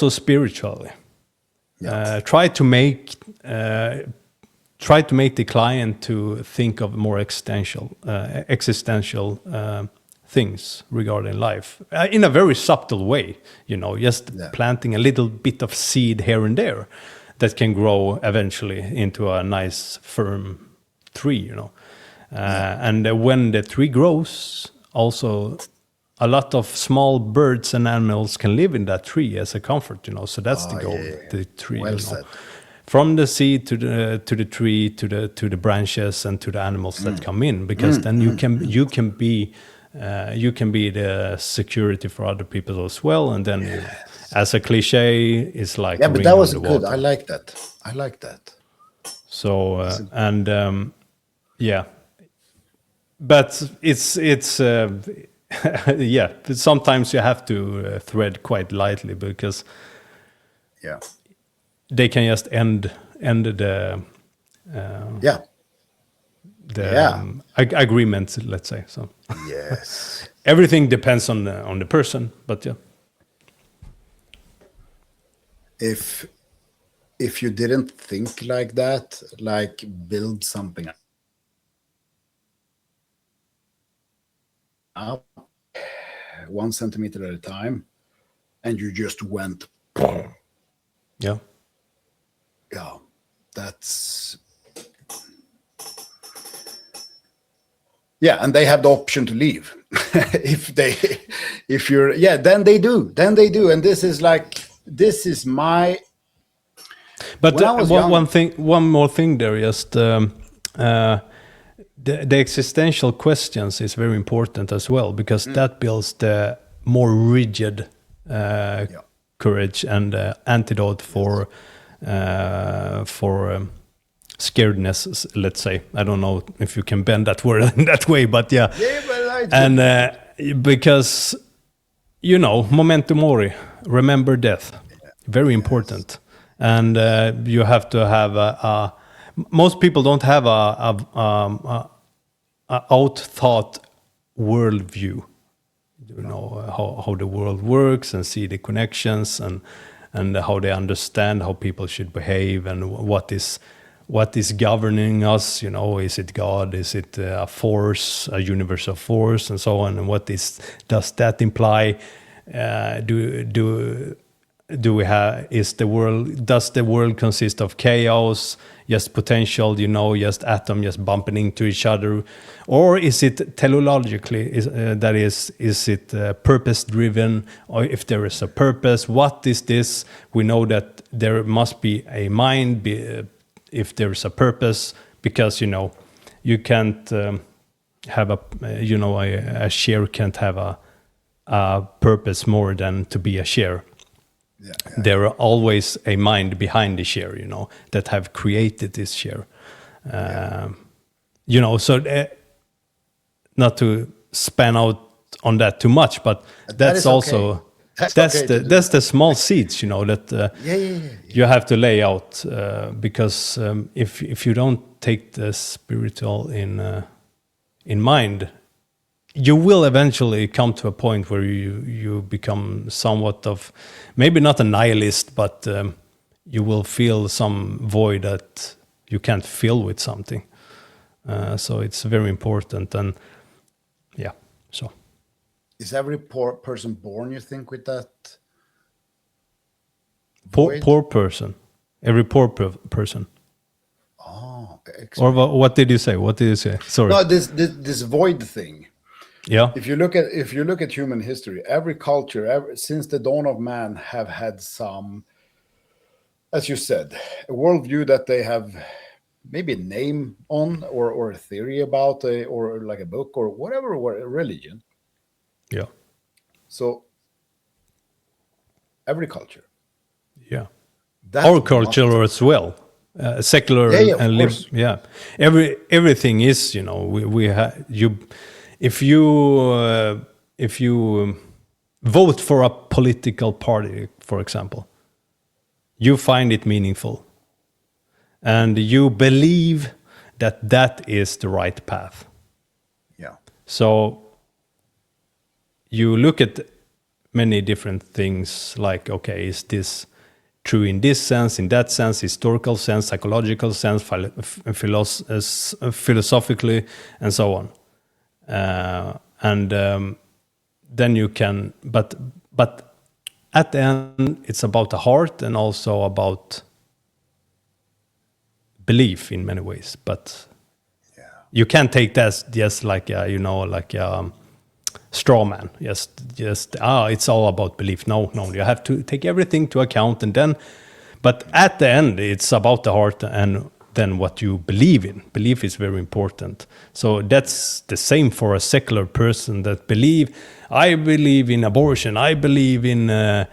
spiritually. Try to make the client to think of more existential things regarding life in a very subtle way, just planting a little bit of seed here and there that can grow eventually into a nice firm tree, and when the tree grows, also a lot of small birds and animals can live in that tree as a comfort, so that's the goal. The tree, well said. From the seed to the tree to the branches and to the animals that come in, because then you can be the security for other people as well, and then as a cliche, it's like but that was good. I like that. So but it's sometimes you have to tread quite lightly, because they can just end the agreement, let's say. So yes, everything depends on the person, but if you didn't think like that, like build something up 1 centimeter at a time, and you just went that's and they have the option to leave. if you're then they do, and this is my. But one more thing there, just the existential questions is very important as well, because that builds the more rigid courage and antidote for scaredness, let's say. I don't know if you can bend that word in that way, but because memento mori, remember death, very important. And you have to have most people don't have a out-thought worldview. How the world works, and see the connections, and how they understand how people should behave, and what is governing us. Is it God? Is it a force, a universal force, and so on? And does that imply? Does the world consist of chaos, just potential, just atom just bumping into each other, or is it teleologically? Is it purpose driven? Or if there is a purpose, what is this? We know that there must be a mind if there is a purpose, because you can't have a share can't have a purpose more than to be a share. There are always a mind behind the share, that have created this share. So not to span out on that too much, but that's also that's the small seeds, that you have to lay out, because if you don't take the spiritual in mind, you will eventually come to a point where you become somewhat of, maybe not a nihilist, but you will feel some void that you can't fill with something. So it's very important, and so. Is every poor person born, you think, with that? Poor person, every poor person. Or what did you say? What did you say? Sorry. No, this void thing. Yeah. If you look at human history, every culture, since the dawn of man, have had some, as you said, a worldview that they have maybe a name on, or a theory about, or like a book or whatever, or a religion. Yeah. So every culture. Yeah. Our culture as well. Secular and everything is, you know, we have you. If you vote for a political party, for example, you find it meaningful, and you believe that that is the right path. Yeah. So you look at many different things, like, okay, is this true in this sense, in that sense, historical sense, psychological sense, philosophically, and so on. Then you can, but at the end, it's about the heart and also about belief in many ways. But you can't take that just like like a straw man. Just it's all about belief. No, you have to take everything to account, and then, but at the end, it's about the heart and then what you believe in. Belief is very important. So that's the same for a secular person that I believe in abortion. I believe in anything.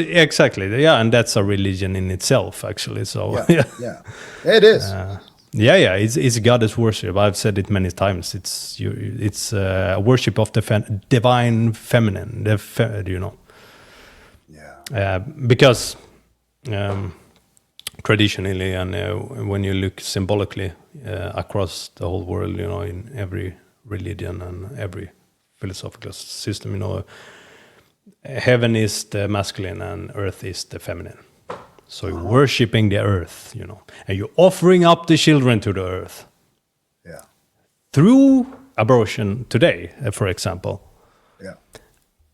Exactly. Yeah, and that's a religion in itself, actually. So it is. It's Goddess worship. I've said it many times. It's worship of the divine feminine. Because traditionally, and when you look symbolically across the whole world, in every religion and every philosophical system, heaven is the masculine and earth is the feminine. So you're worshipping the earth, and you're offering up the children to the earth. Yeah. Through abortion today, for example. Yeah.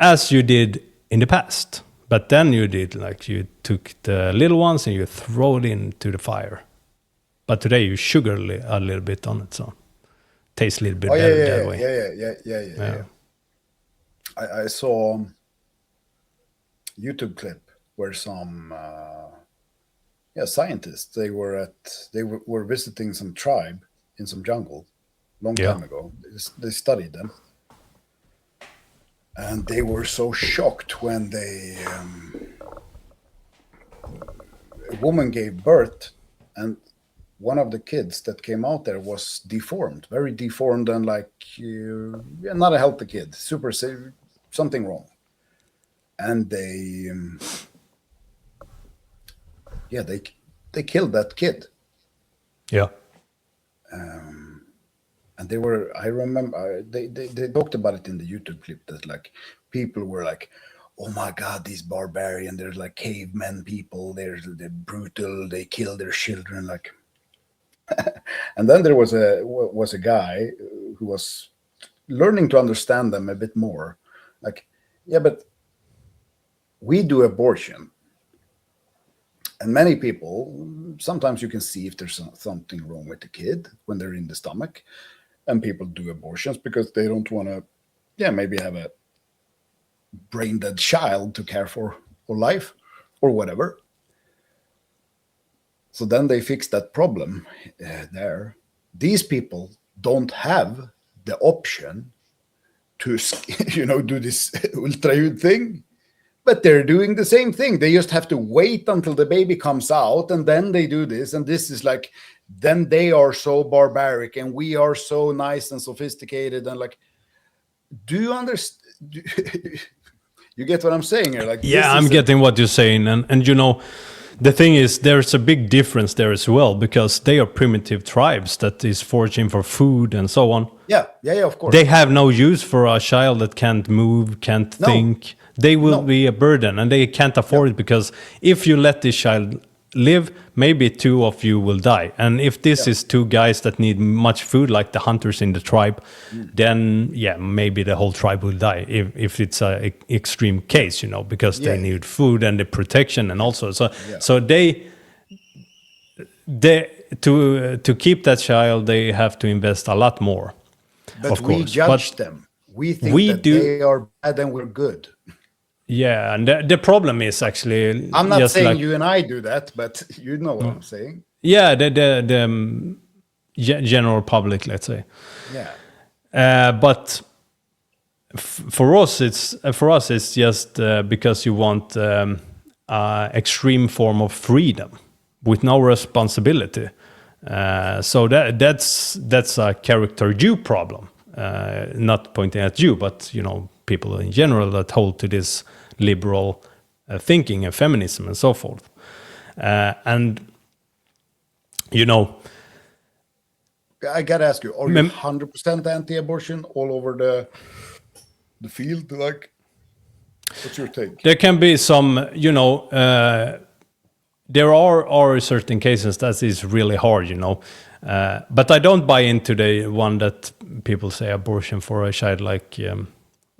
As you did in the past. But then you took the little ones and you throw it into the fire. But today you sugar a little bit on it, so tastes a little bit better that way. Yeah. I saw a YouTube clip where some scientists, they were visiting some tribe in some jungle long time ago. They studied them. And they were so shocked when a woman gave birth, and one of the kids that came out there was deformed, very deformed, and not a healthy kid, something wrong. And they killed that kid. Yeah. And they were, I remember, they talked about it in the YouTube clip that people were like, oh my God, these barbarian, they're like cavemen people, they're brutal, they kill their children, And then there was a guy who was learning to understand them a bit more. But we do abortion. And many people, sometimes you can see if there's something wrong with the kid when they're in the stomach. And people do abortions because they don't want to, maybe have a brain dead child to care for life or whatever. So then they fix that problem there. These people don't have the option to, do this ultrasound thing, but they're doing the same thing. They just have to wait until the baby comes out, and then they do this. And this is then they are so barbaric, and we are so nice and sophisticated. And do you understand? You get what I'm saying here? I'm getting what you're saying. And the thing is, there's a big difference there as well, because they are primitive tribes that is foraging for food and so on. Yeah, of course. They have no use for a child that can't move, can't think. They will be a burden, and they can't afford it, because if you let this child live, maybe 2 of you will die. And if this is 2 guys that need much food, like the hunters in the tribe, then maybe the whole tribe will die if it's a extreme case, because they need food and the protection, and also so they to keep that child, they have to invest a lot more. But of we course. judge them. We think that they are bad and we're good. Yeah, and the problem is actually... I'm not saying you and I do that, but you know what I'm saying. Yeah, the general public, let's say. Yeah. But for us, it's just because you want extreme form of freedom with no responsibility. So that's a character you problem. Not pointing at you, but people in general that hold to this liberal thinking and feminism and so forth. And I gotta ask you: are you 100% anti-abortion all over the field? Like, what's your take? There can be some, there are certain cases that is really hard, but I don't buy into the one that people say abortion for a child like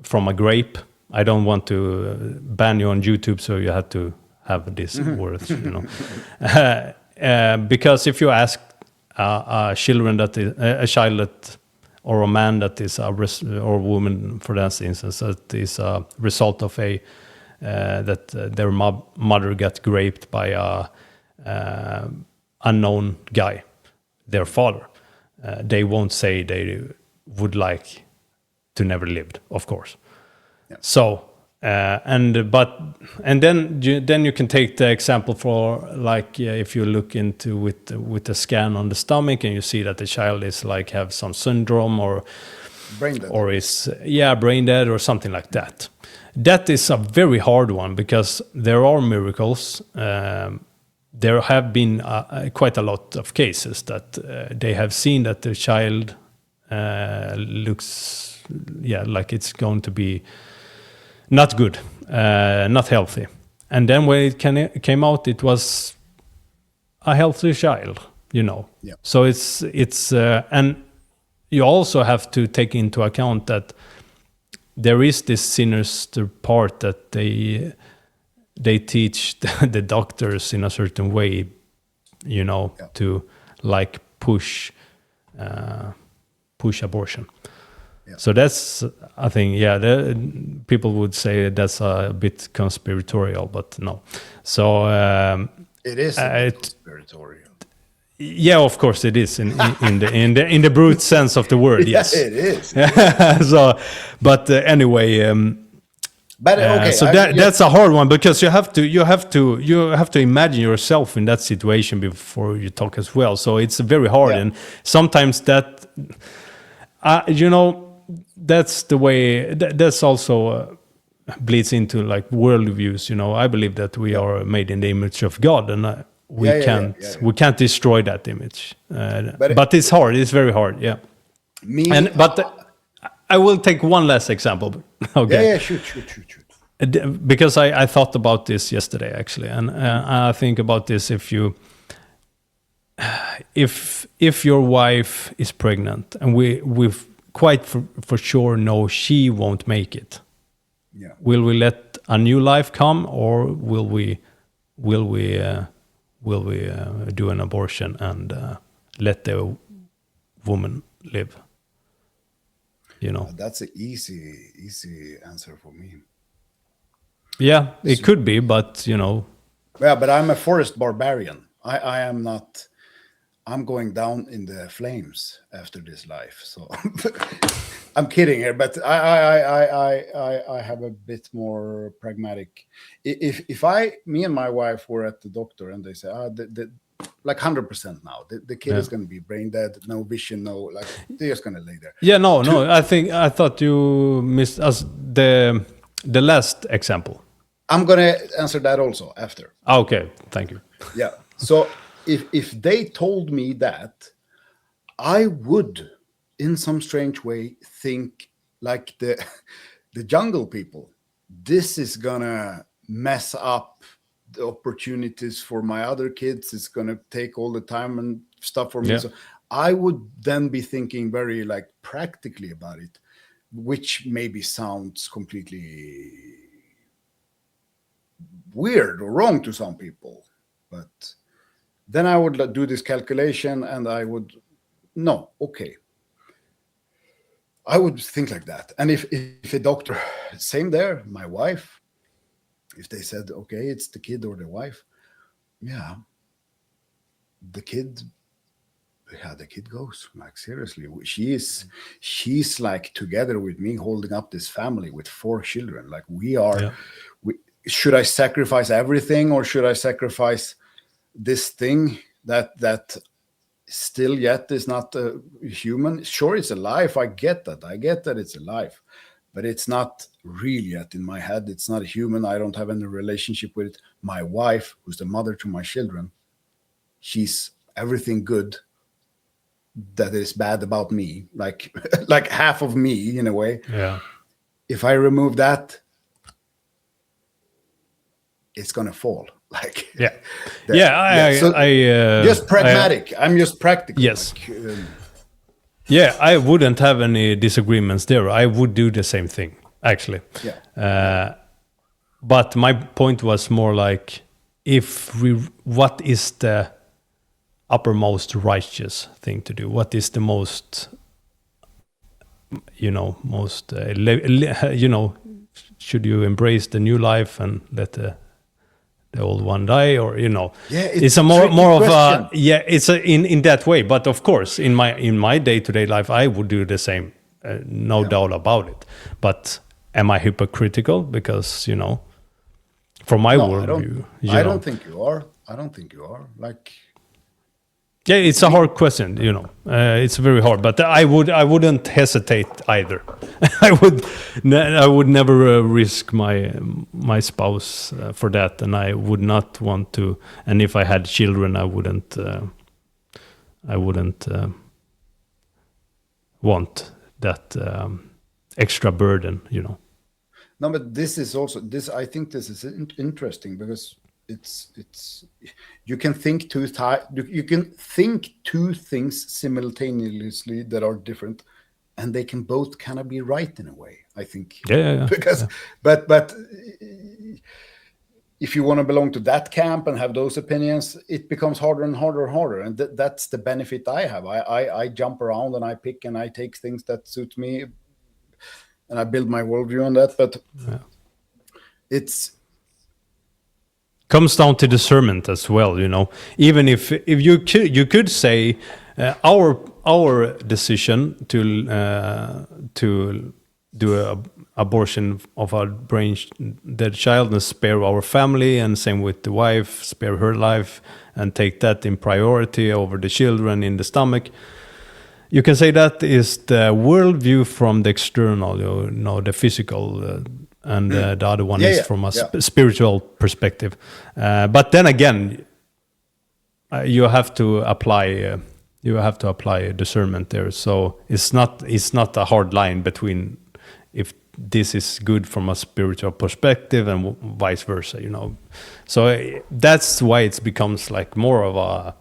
from a grape. I don't want to ban you on YouTube, so you have to have these words, because if you ask a child that, or a man that is or a woman, for that instance, that is a result of that their mother got raped by a unknown guy, their father, they won't say they would like to never lived, of course. Yeah. So then you can take the example for like if you look into with the scan on the stomach and you see that the child is like have some syndrome or brain dead, or is brain dead or something like that. That is a very hard one because there are miracles. There have been quite a lot of cases that they have seen that the child looks like it's going to be not good, not healthy. And then when it came out, it was a healthy child, Yeah. So it's and you also have to take into account that there is this sinister part that they teach the doctors in a certain way, to like push abortion. Yeah. So that's, I think, people would say that's a bit conspiratorial, but no. So it is conspiratorial. Yeah, of course it is in the brute sense of the word. Yes, it is. So, but anyway. But okay, so that's a hard one because you have to imagine yourself in that situation before you talk as well. So it's very hard, and sometimes that, that's the way. That's also bleeds into like worldviews. I believe that we are made in the image of God, and we can't destroy that image. But it's hard. It's very hard. Yeah. I will take one last example. Okay. Yeah, shoot. Because I thought about this yesterday, actually. And I think about this if your wife is pregnant and we've quite for sure know she won't make it. Yeah. Will we let a new life come, or will we do an abortion and let the woman live? That's an easy answer for me. Yeah, it could be, but Yeah, but I'm a forest barbarian. I am not. I'm going down in the flames after this life. So I'm kidding here, but I have a bit more pragmatic. If me and my wife were at the doctor and they say, like 100% now, the kid is going to be brain dead, no vision, no, like they're just going to lay there. Yeah, no. I thought you missed us the last example. I'm going to answer that also after. Okay, thank you. Yeah. So if they told me that, I would, in some strange way, think like the jungle people. This is gonna mess up the opportunities for my other kids. It's going to take all the time and stuff for me. So I would then be thinking very like practically about it, which maybe sounds completely weird or wrong to some people. But then I would do this calculation and I would, no, okay. I would think like that. And if a doctor, same there, my wife, if they said, okay, it's the kid or the wife, yeah, the kid goes. Like, seriously, she's like together with me holding up this family with 4 children. Like we are, should I sacrifice everything, or should I sacrifice this thing that still yet is not human? Sure, it's alive. I get that it's alive, but it's not real yet in my head. It's not a human. I don't have any relationship with it. My wife, who's the mother to my children, she's everything good that is bad about me, like like half of me in a way. Yeah. If I remove that, it's gonna fall. Like just pragmatic. I'm just practical. Yes. Like, I wouldn't have any disagreements there. I would do the same thing, actually. But my point was more like, what is the uppermost righteous thing to do? What is the most, should you embrace the new life and let the old one die, or it's a more of a it's in that way. But of course, in my day-to-day life, I would do the same, no doubt about it. But am I hypocritical? Because from my worldview, I don't think you are. Like, it's a hard question. It's very hard. But I wouldn't hesitate either. I would never risk my spouse for that, and I would not want to. And if I had children, I wouldn't want that extra burden. No, but this is also this. I think this is interesting because it's you can think two things simultaneously that are different, and they can both kind of be right in a way, I think. Because but if you want to belong to that camp and have those opinions, it becomes harder and harder, and that's the benefit I have. I jump around and I pick and I take things that suit me, and I build my worldview on that. But it's comes down to discernment as well. Even if you could say our decision to do a abortion of our brain dead child and spare our family, and same with the wife, spare her life and take that in priority over the children in the stomach. You can say that is the worldview from the external, the physical, and the other one is from a spiritual perspective. But then again, you have to apply discernment there. So it's not a hard line between if this is good from a spiritual perspective and vice versa. So that's why it becomes like more of a.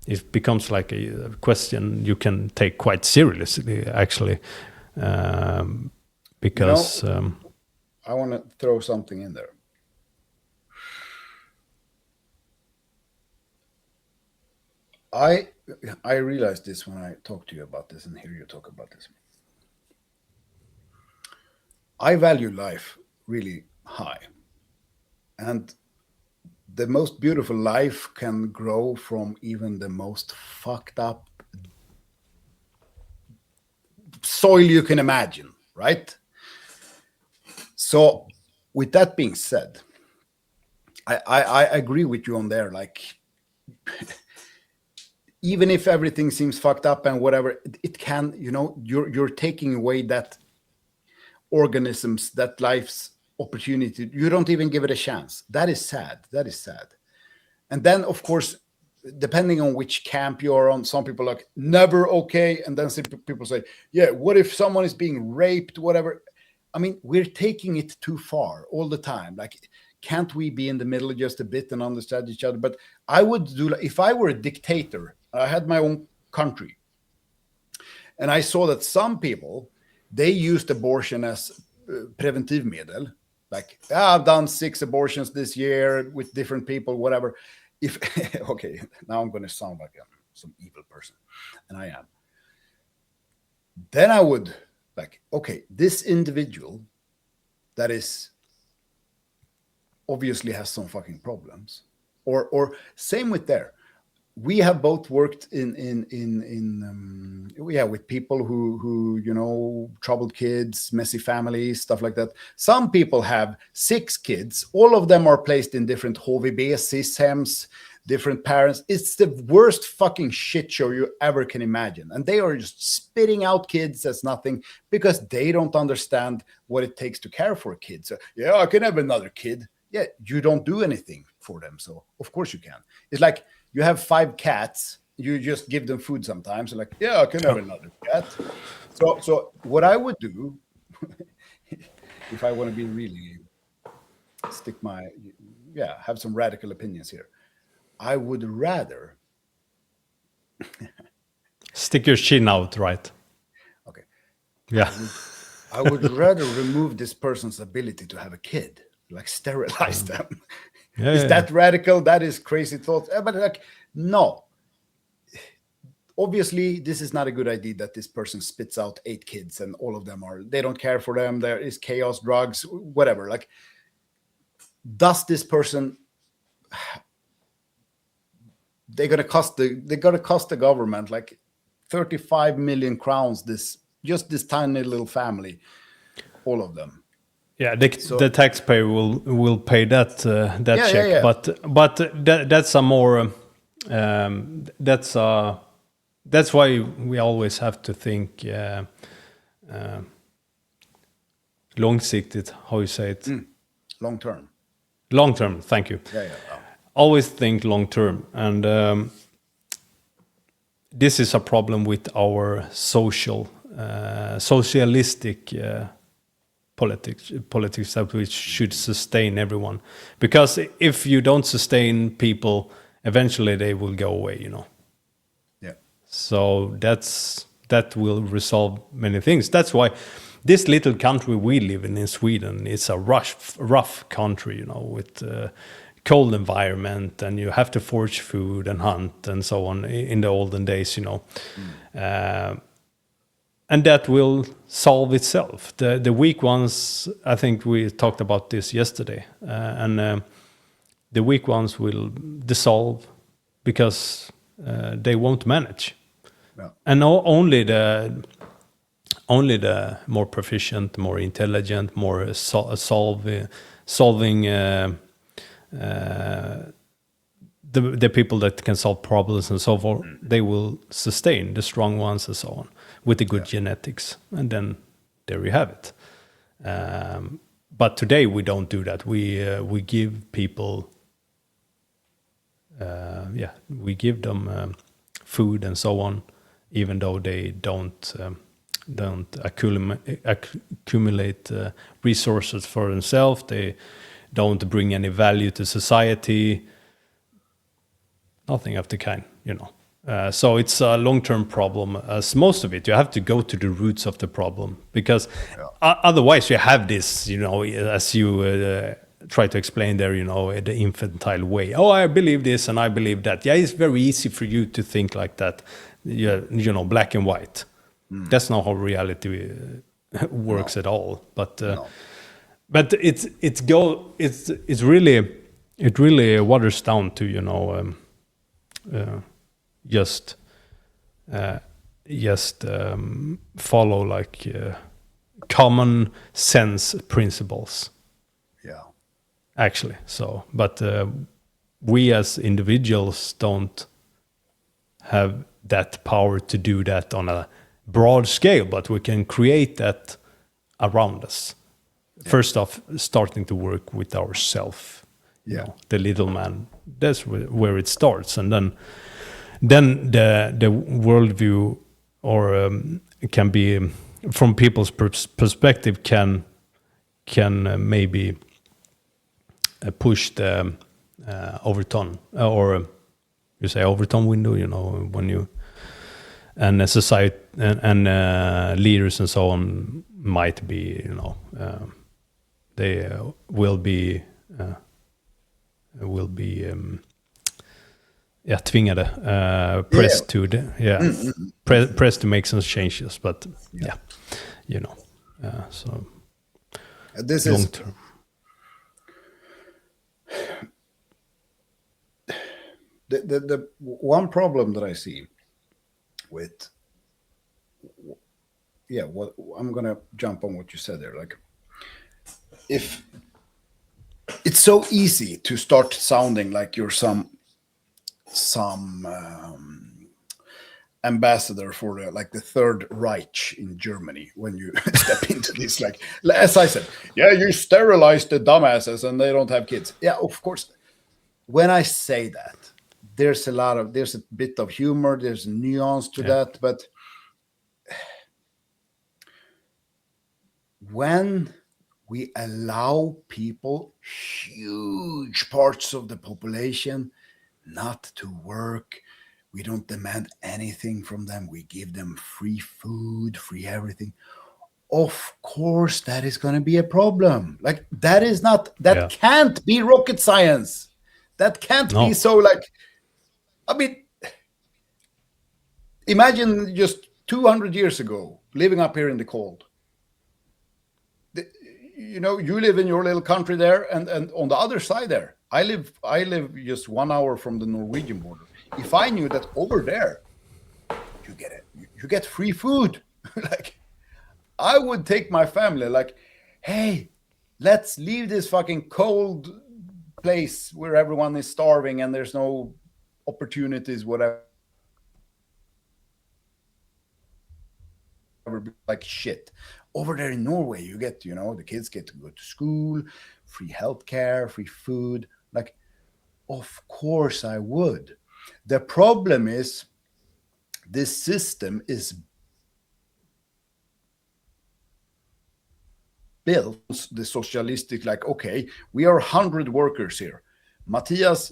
It becomes like a question you can take quite seriously, actually, because. I want to throw something in there. I realized this when I talk to you about this and hear you talk about this. I value life really high. And the most beautiful life can grow from even the most fucked up soil you can imagine, right? So with that being said, I agree with you on there. Like, even if everything seems fucked up and whatever, it can, you're taking away that organisms, that life's opportunity. You don't even give it a chance. That is sad. And then, of course, depending on which camp you're on, some people are like, never okay. And then some people say, yeah, what if someone is being raped, whatever? I mean, we're taking it too far all the time. Like, can't we be in the middle just a bit and understand each other? But I would do, if I were a dictator, I had my own country, and I saw that some people, they used abortion as preventivmedel. Like, I've done 6 abortions this year with different people, whatever. If okay, now I'm going to sound like I'm some evil person, and I am. Then I would like, okay, this individual that is obviously has some fucking problems, or same with there. We have both worked with people who troubled kids, messy families, stuff like that. Some people have 6 kids. All of them are placed in different HVB, SIS-hems, different parents. It's the worst fucking shit show you ever can imagine. And they are just spitting out kids as nothing because they don't understand what it takes to care for a kid. So, yeah, I can have another kid. Yeah, you don't do anything for them. So, of course you can. It's like, you have 5 cats, you just give them food sometimes. Like, yeah, I can have another cat. So what I would do, if I want to be really have some radical opinions here, I would rather stick your chin out, right? Okay. Yeah. I would rather remove this person's ability to have a kid, like sterilize them. Is that radical? That is crazy thoughts. But like, no. Obviously, this is not a good idea that this person spits out 8 kids and all of them they don't care for them. There is chaos, drugs, whatever. Like, does this person, they're gonna cost the government like 35 million crowns, this tiny little family, all of them. Yeah, the taxpayer will pay that check, yeah. but that's a more that's why we always have to think långsiktigt. How you say it? Long term. Long term. Thank you. Yeah. Always think long term, and this is a problem with our socialistic. Politics that we should sustain everyone, because if you don't sustain people, eventually they will go away, Yeah. So that will resolve many things. That's why this little country we live in Sweden, it's a rough country, with cold environment, and you have to forage food and hunt and so on in the olden days, and that will solve itself. The weak ones, I think we talked about this yesterday, and the weak ones will dissolve because they won't manage. Yeah. And only the more proficient, more intelligent, more solving the people that can solve problems and so forth, they will sustain the strong ones and so on with the good genetics. And then there you have it. But today we don't do that. We give people, we give them food and so on, even though they don't accumulate resources for themselves. They don't bring any value to society. Nothing of the kind, So it's a long-term problem, as most of it. You have to go to the roots of the problem, because otherwise you have this, as you try to explain there, the infantile way. Oh, I believe this and I believe that. Yeah, it's very easy for you to think like that, black and white. That's not how reality works at all. But but it really waters down to just follow like common sense principles. Yeah. Actually, so but we as individuals don't have that power to do that on a broad scale, but we can create that around us. First off, starting to work with ourselves. The little man. That's where it starts, and then the worldview, or can be from people's perspective, can maybe push the overton, or you say overton window, when you, and society and leaders and so on might be, they will be tvingade, pressed to pressed to make some changes, but so this long is term. The one problem that I see with what I'm gonna jump on what you said there, like, if it's so easy to start sounding like you're some ambassador for the Third Reich in Germany when you step into this, like, as I said, you sterilize the dumbasses and they don't have kids. Yeah, of course. When I say that, there's a bit of humor, there's nuance to that, but when we allow people, huge parts of the population, not to work, we don't demand anything from them, we give them free food, free everything, of course that is going to be a problem. Like, that can't be rocket science. That can't be so, like, I mean, imagine just 200 years ago, living up here in the cold. You live in your little country there, and on the other side there, I live just 1 hour from the Norwegian border. If I knew that over there, you get free food, like, I would take my family, like, hey, let's leave this fucking cold place where everyone is starving and there's no opportunities, whatever, like shit. Over there in Norway, you get, the kids get to go to school, free healthcare, free food. Like, of course I would. The problem is this system is built, the socialistic, like, okay, we are 100 workers here. Mattias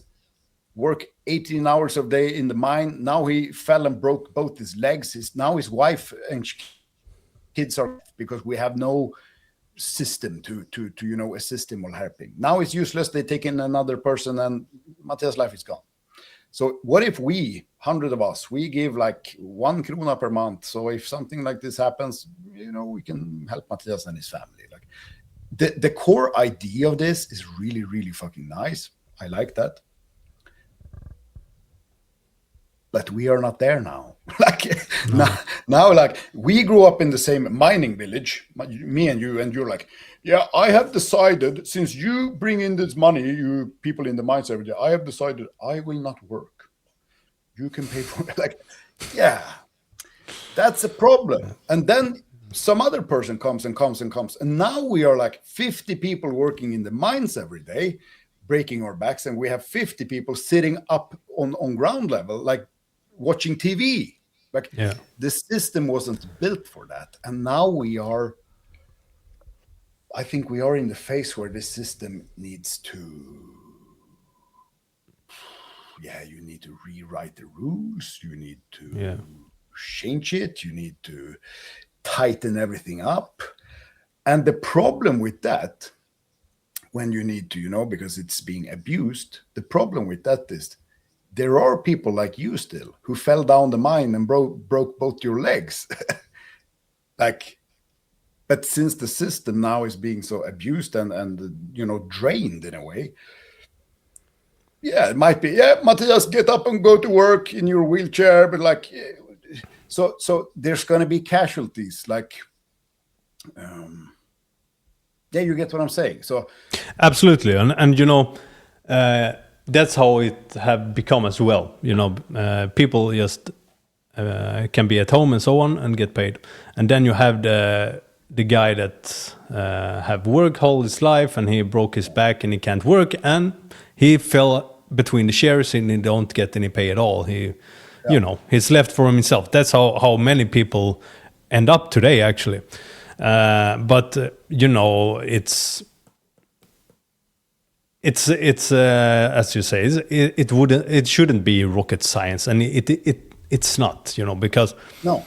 work 18 hours a day in the mine. Now he fell and broke both his legs. Now his wife and kids are, because we have no system to assist him or help him. Now it's useless. They take in another person and Mattias' life is gone. So what if we, 100 of us, we give like 1 krona per month? So if something like this happens, we can help Mattias and his family. Like, the core idea of this is really, really fucking nice. I like that. But we are not there now. Now, like, we grew up in the same mining village, me and you're like, I have decided, since you bring in this money, you people in the mines every day, I have decided I will not work. You can pay for it. Like, that's a problem. And then some other person comes. And now we are like 50 people working in the mines every day, breaking our backs. And we have 50 people sitting up on ground level, like watching TV. Like, the system wasn't built for that. And now I think we are in the phase where the system needs to, you need to rewrite the rules. You need to change it. You need to tighten everything up. And the problem with that, when you need to, because it's being abused, the problem with that is there are people like you still who fell down the mine and broke both your legs. But since the system now is being so abused and drained in a way, it might be, Mattias, get up and go to work in your wheelchair, but like, so there's going to be casualties, like, you get what I'm saying. So absolutely, and that's how it have become as well. People just can be at home and so on and get paid, and then you have the guy that have worked all his life and he broke his back and he can't work and he fell between the shares and he don't get any pay at all. He's left for himself. That's how many people end up today, actually. But it's it's as you say, it shouldn't be rocket science, and it's not, because No.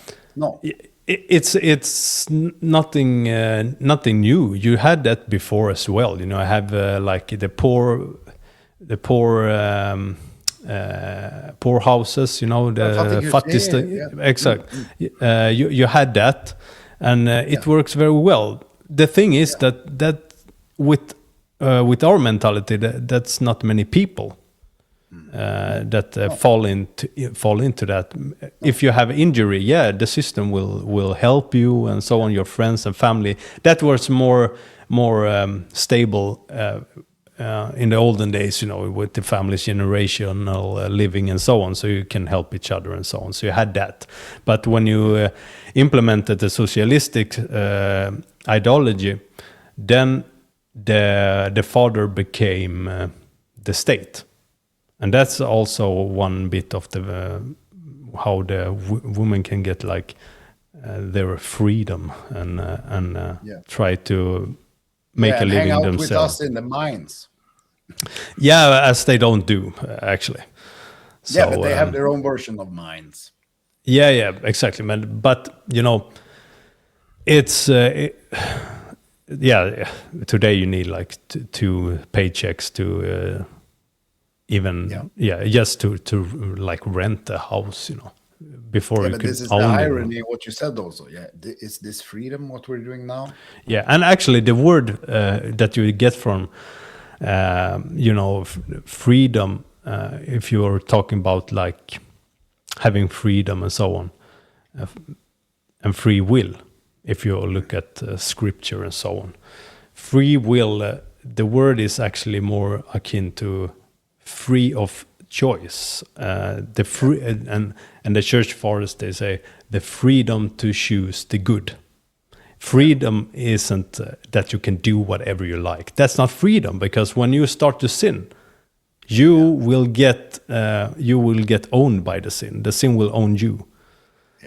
it's nothing new. You had that before as well. I have like the poor houses. The fattest. Exactly. You had that, and it works very well. The thing is that with our mentality, that's not many people that fall into that. If you have injury, the system will help you and so on. Your friends and family. That was more stable in the olden days, with the family's generational living and so on. So you can help each other and so on. So you had that. But when you implemented the socialistic ideology, then the father became the state. And that's also one bit of the how the women can get like their freedom and try to make a living hang out themselves. With us in the mines. Yeah, as they don't do actually. So, but they have their own version of mines. Yeah, exactly. But it's today you need like two paychecks to. Even just to like rent a house, before you could this is own the it. irony of what you said also. Is this freedom what we're doing now? And actually the word that you get from freedom, if you're talking about like having freedom and so on, and free will, if you look at scripture and so on, free will, the word is actually more akin to free of choice. The free and the church fathers, they say the freedom to choose the good. Freedom isn't that you can do whatever you like. That's not freedom, because when you start to sin, you will get owned by the sin. The sin will own you,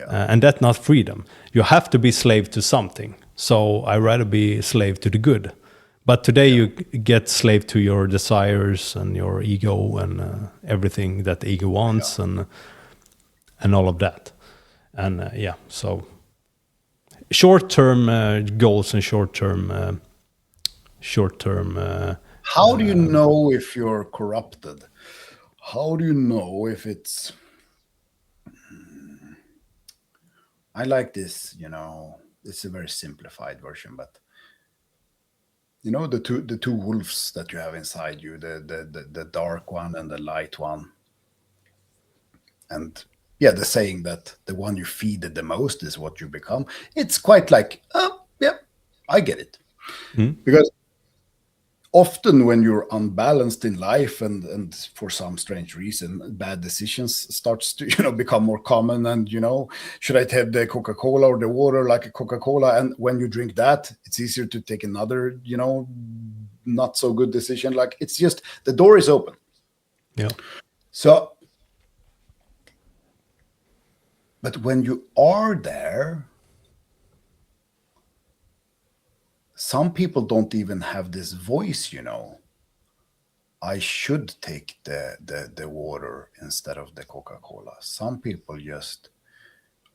and that's not freedom. You have to be slave to something. So I rather be slave to the good. But today you get slave to your desires and your ego and everything that the ego wants and all of that. And so short-term goals and short-term. How do you know if you're corrupted? How do you know if it's? I like this. It's a very simplified version, but. The two wolves that you have inside you, the dark one and the light one. And the saying that the one you feed the most is what you become. It's quite like, I get it. Because often when you're unbalanced in life and for some strange reason, bad decisions starts to, become more common. And, should I have the Coca-Cola or the water like a Coca-Cola? And when you drink that, it's easier to take another, not so good decision. Like it's just, the door is open. Yeah. So, but when you are there, some people don't even have this voice, I should take the water instead of the Coca-Cola. Some people just,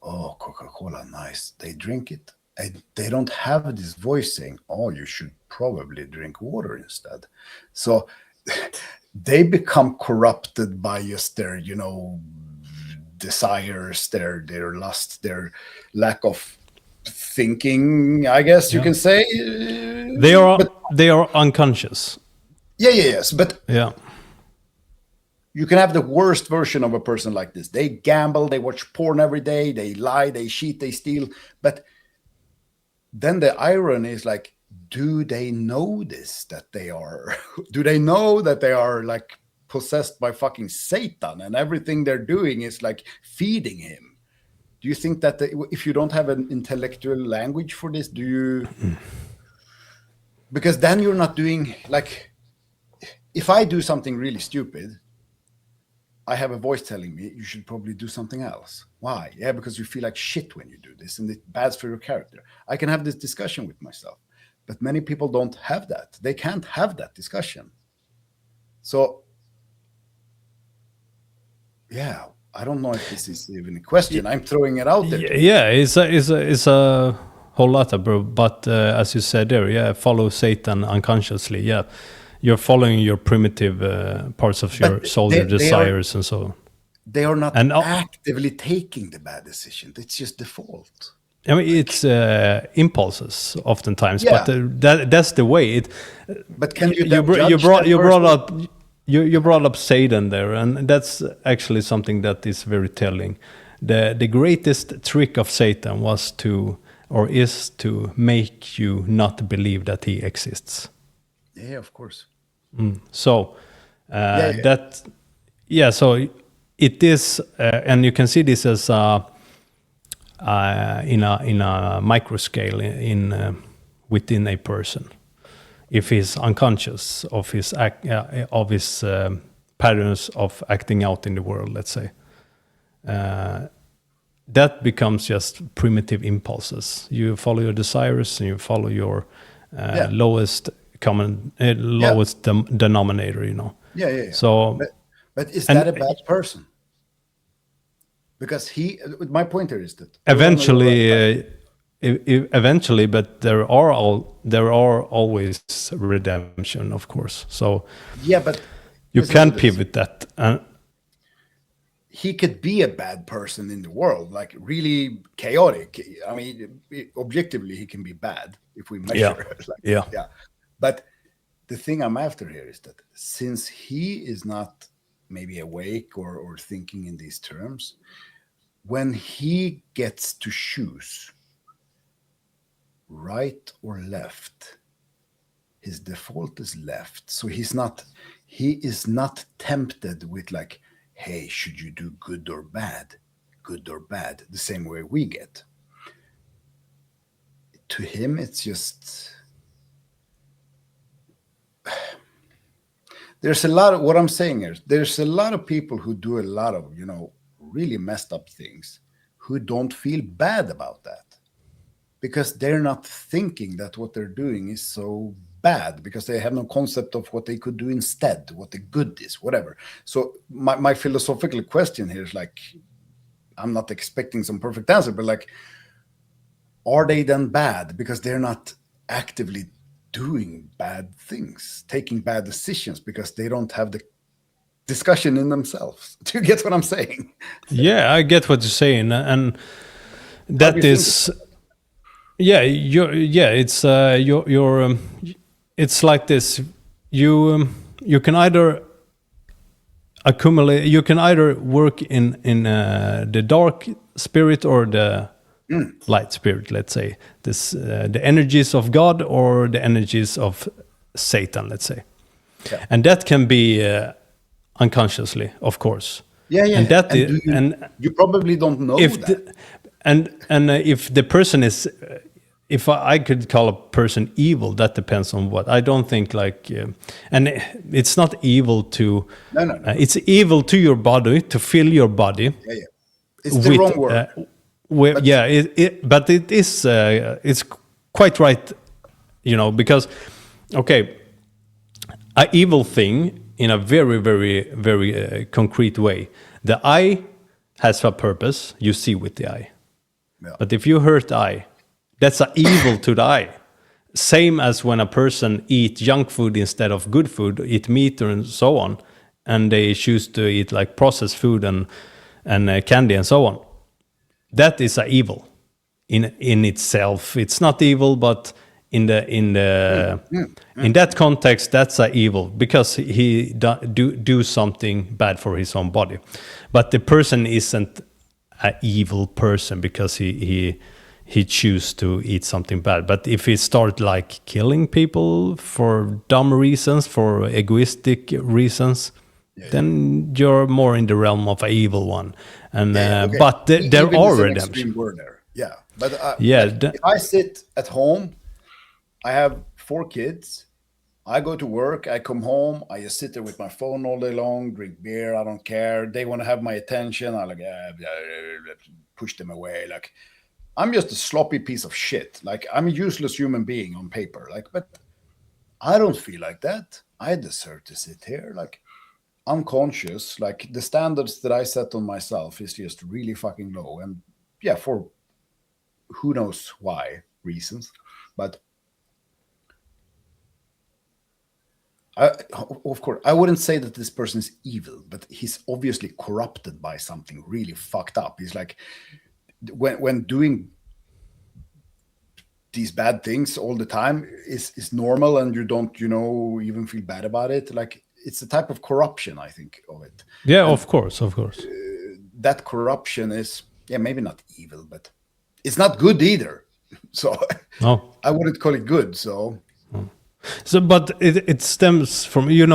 Coca-Cola, nice. They drink it. And they don't have this voice saying, you should probably drink water instead. So they become corrupted by just their, desires, their lust, their lack of thinking, I guess you can say. They are unconscious. Yes, but you can have the worst version of a person like this. They gamble, they watch porn every day, they lie, they cheat, they steal. But then the irony is like, do they know this, that they are? Do they know that they are like possessed by fucking Satan and everything they're doing is like feeding him? Do you think that if you don't have an intellectual language for this, do you? Because then you're not doing like, if I do something really stupid, I have a voice telling me you should probably do something else. Why? Yeah, because you feel like shit when you do this and it's bad for your character. I can have this discussion with myself, but many people don't have that. They can't have that discussion. So, yeah, I don't know if this is even a question. I'm throwing it out there. Yeah, it's a whole lot, bro. But as you said there, yeah, follow Satan unconsciously. Yeah, you're following your primitive parts of your soul, your desires, and so on. They are not actively taking the bad decision. It's just default. I mean, it's impulses oftentimes, but that's the way. But can you? You brought up Satan there, and that's actually something that is very telling. The greatest trick of Satan is to make you not believe that he exists. Yeah, of course. So so it is, and you can see this as in a micro scale within a person. If he's unconscious of his patterns of acting out in the world, let's say, that becomes just primitive impulses. You follow your desires and you follow your lowest denominator. You know. Yeah. So, but is that a bad person? Because my point here is that eventually, but there are always redemption, of course. So but you can pivot that. He could be a bad person in the world, like really chaotic. I mean, objectively, he can be bad if we measure it. Yeah. But the thing I'm after here is that since he is not maybe awake or thinking in these terms, when he gets to choose right or left, his default is left. So he is not tempted with like, hey, should you do good or bad, the same way we get. To him, it's just, there's a lot of, what I'm saying is, there's a lot of people who do a lot of, really messed up things who don't feel bad about that because they're not thinking that what they're doing is so bad, because they have no concept of what they could do instead, what the good is, whatever. So my philosophical question here is like, I'm not expecting some perfect answer, but like, are they then bad because they're not actively doing bad things, taking bad decisions because they don't have the discussion in themselves? Do you get what I'm saying? Yeah, I get what you're saying, and that is, it's it's like this. You can either accumulate, you can either work in the dark spirit or the light spirit, let's say this, the energies of God or the energies of Satan, let's say, and that can be unconsciously, of course. And you probably don't know if that. And if the person is, if I could call a person evil, that depends on what. I don't think like, and it's not evil to. No. It's evil to your body, to fill your body. Yeah. It's the wrong word. But it is. It's quite right, because, okay, an evil thing in a very, very, very concrete way. The eye has a purpose. You see with the eye. Yeah. But if you hurt the eye, that's an evil to the eye. Same as when a person eats junk food instead of good food, eat meat and so on, and they choose to eat like processed food and candy and so on. That is an evil in itself. It's not evil, but in that context, that's an evil because he do something bad for his own body. But the person isn't an evil person because he choose to eat something bad. But if he start like killing people for dumb reasons, for egoistic reasons, then you're more in the realm of an evil one. And but there are redemption. Word there. Yeah, but if I sit at home, I have 4 kids. I go to work, I come home, I just sit there with my phone all day long, drink beer, I don't care. They want to have my attention, I like push them away. Like, I'm just a sloppy piece of shit. Like, I'm a useless human being on paper. Like, but I don't feel like that. I deserve to sit here. Like, unconscious, like the standards that I set on myself is just really fucking low. And yeah, for who knows why reasons. But of course, I wouldn't say that this person is evil, but he's obviously corrupted by something really fucked up. He's like, when doing these bad things all the time is normal, and you don't, even feel bad about it. Like, it's a type of corruption, I think, of it. Yeah, and of course. That corruption is, maybe not evil, but it's not good either. So no. I wouldn't call it good. So, but it stems from, you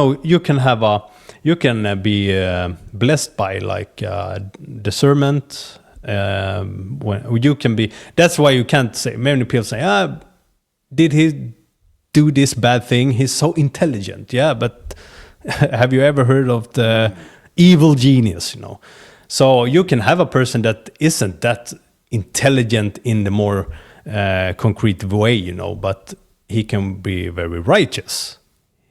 can be blessed by like discernment. When you can be, that's why you can't say. Many people say, did he do this bad thing? He's so intelligent. Yeah, but have you ever heard of the evil genius? So you can have a person that isn't that intelligent in the more concrete way, but he can be very righteous.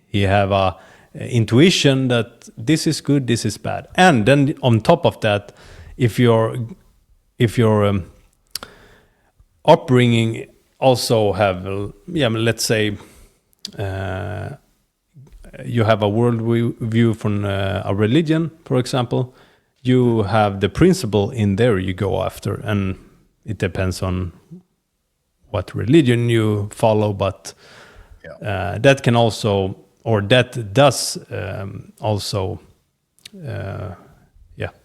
He have a intuition that this is good, this is bad, and then on top of that, if your upbringing also have, let's say. You have a world view from a religion, for example, you have the principle in there you go after, and it depends on what religion you follow, but that can also, or that does also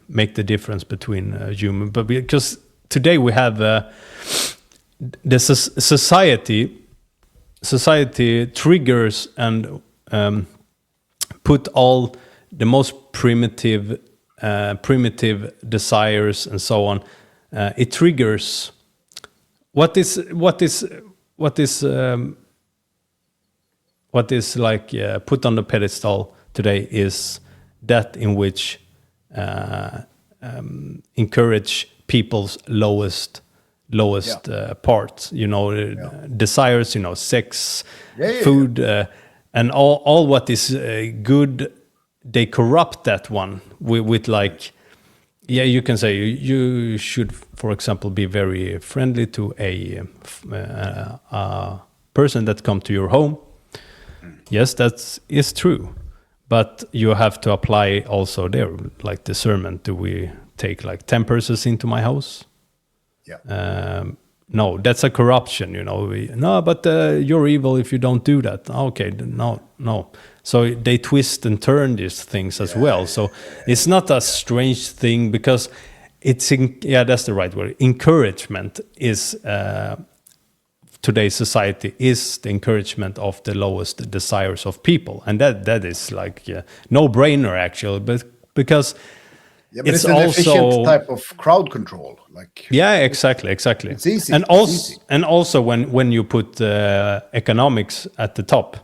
make the difference between human. But because today we have the society triggers and put all the most primitive desires and so on. It triggers what is like put on the pedestal today is that in which encourage people's lowest parts, desires, sex, food, and all what is good. They corrupt that one with like, you can say you should, for example, be very friendly to a person that come to your home. Yes, that is true, but you have to apply also there, like discernment. Do we take like 10 persons into my house? No, that's a corruption, no, but you're evil if you don't do that. Okay, no. So they twist and turn these things as well. So it's not a strange thing, because it's that's the right word. Encouragement is today's society is the encouragement of the lowest desires of people, and that is like no brainer actually, but because. Yeah, but it's an efficient type of crowd control. Exactly. It's easy. And also when you put economics at the top,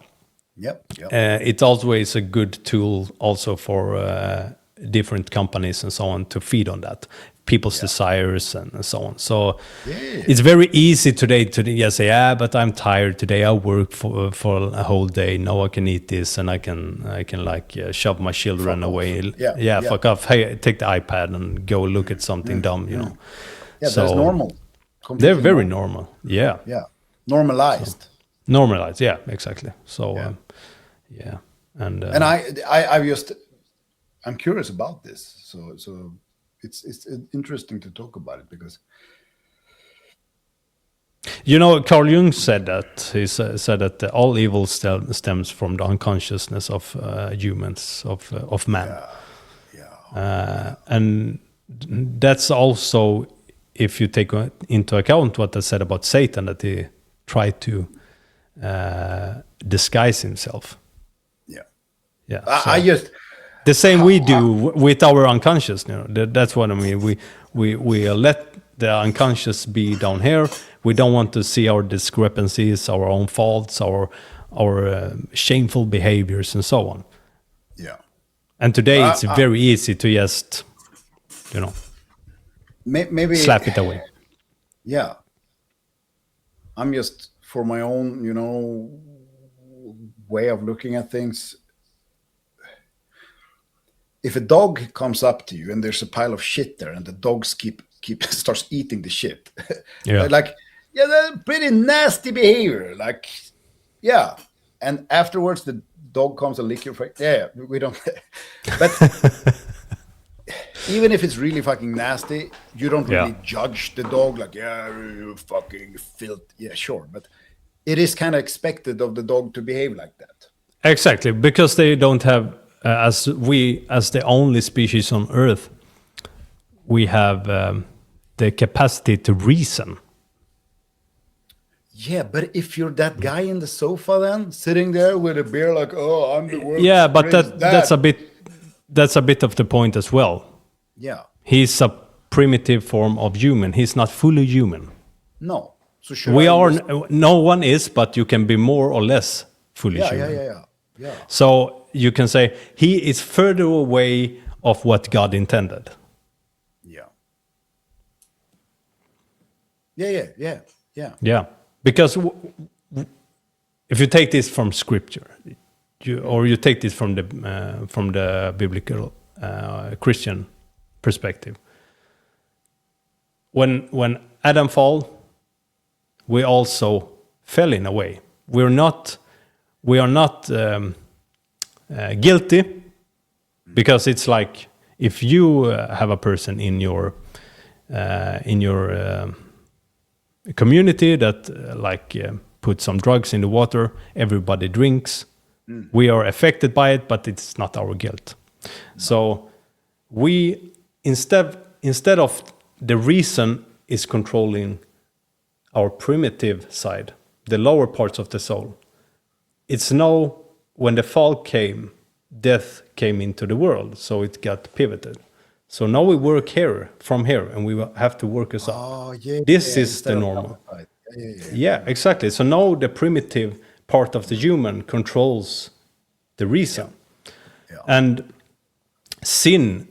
it's always a good tool also for different companies and so on to feed on that people's desires and so on. So it's very easy today to say, but I'm tired today. I work for a whole day. Now I can eat this, and I can like shove my children away. Fuck off. Hey, take the iPad and go look at something dumb. Yeah, so that's normal. They're very normal. Yeah. Normalized. Normalized. Yeah, exactly. So and I'm curious about this. So. It's interesting to talk about it, because Carl Jung said that said that all evil stems from the unconsciousness of humans, of man. And that's also, if you take into account what I said about Satan, that he tried to disguise himself. The same we do with our unconscious. That's what I mean. We let the unconscious be down here. We don't want to see our discrepancies, our own faults, our shameful behaviors, and so on. And today it's very easy to just, maybe slap it away. I'm just, for my own, way of looking at things. If a dog comes up to you and there's a pile of shit there, and the dogs keep starts eating the shit, like, yeah, that's pretty nasty behavior. Like, yeah, and afterwards the dog comes and lick your face. Yeah, we don't. But even if it's really fucking nasty, you don't really judge the dog. Like, yeah, you fucking filth. Yeah, sure, but it is kind of expected of the dog to behave like that. Exactly, because they don't have, as the only species on Earth, we have the capacity to reason. Yeah, but if you're that guy in the sofa, then sitting there with a beer, like, oh, I'm the world's yeah, but greatest dad. that's a bit of the point as well. Yeah, He's a primitive form of human. He's not fully human. No, so no one is, but you can be more or less fully human. Yeah. So you can say he is further away of what God intended. Yeah. Because if you take this from Scripture, you take this from the biblical Christian perspective, when Adam fell, we also fell in a way. We are not guilty, because it's like if you have a person in your community that put some drugs in the water, everybody drinks. We are affected by it, but it's not our guilt. No. So we instead of the reason is controlling our primitive side, the lower parts of the soul. It's now when the fall came, death came into the world, so it got pivoted. So now we work from here, and we have to work us up. This is the normal. Yeah, exactly. So now the primitive part of the human controls the reason. Yeah. And sin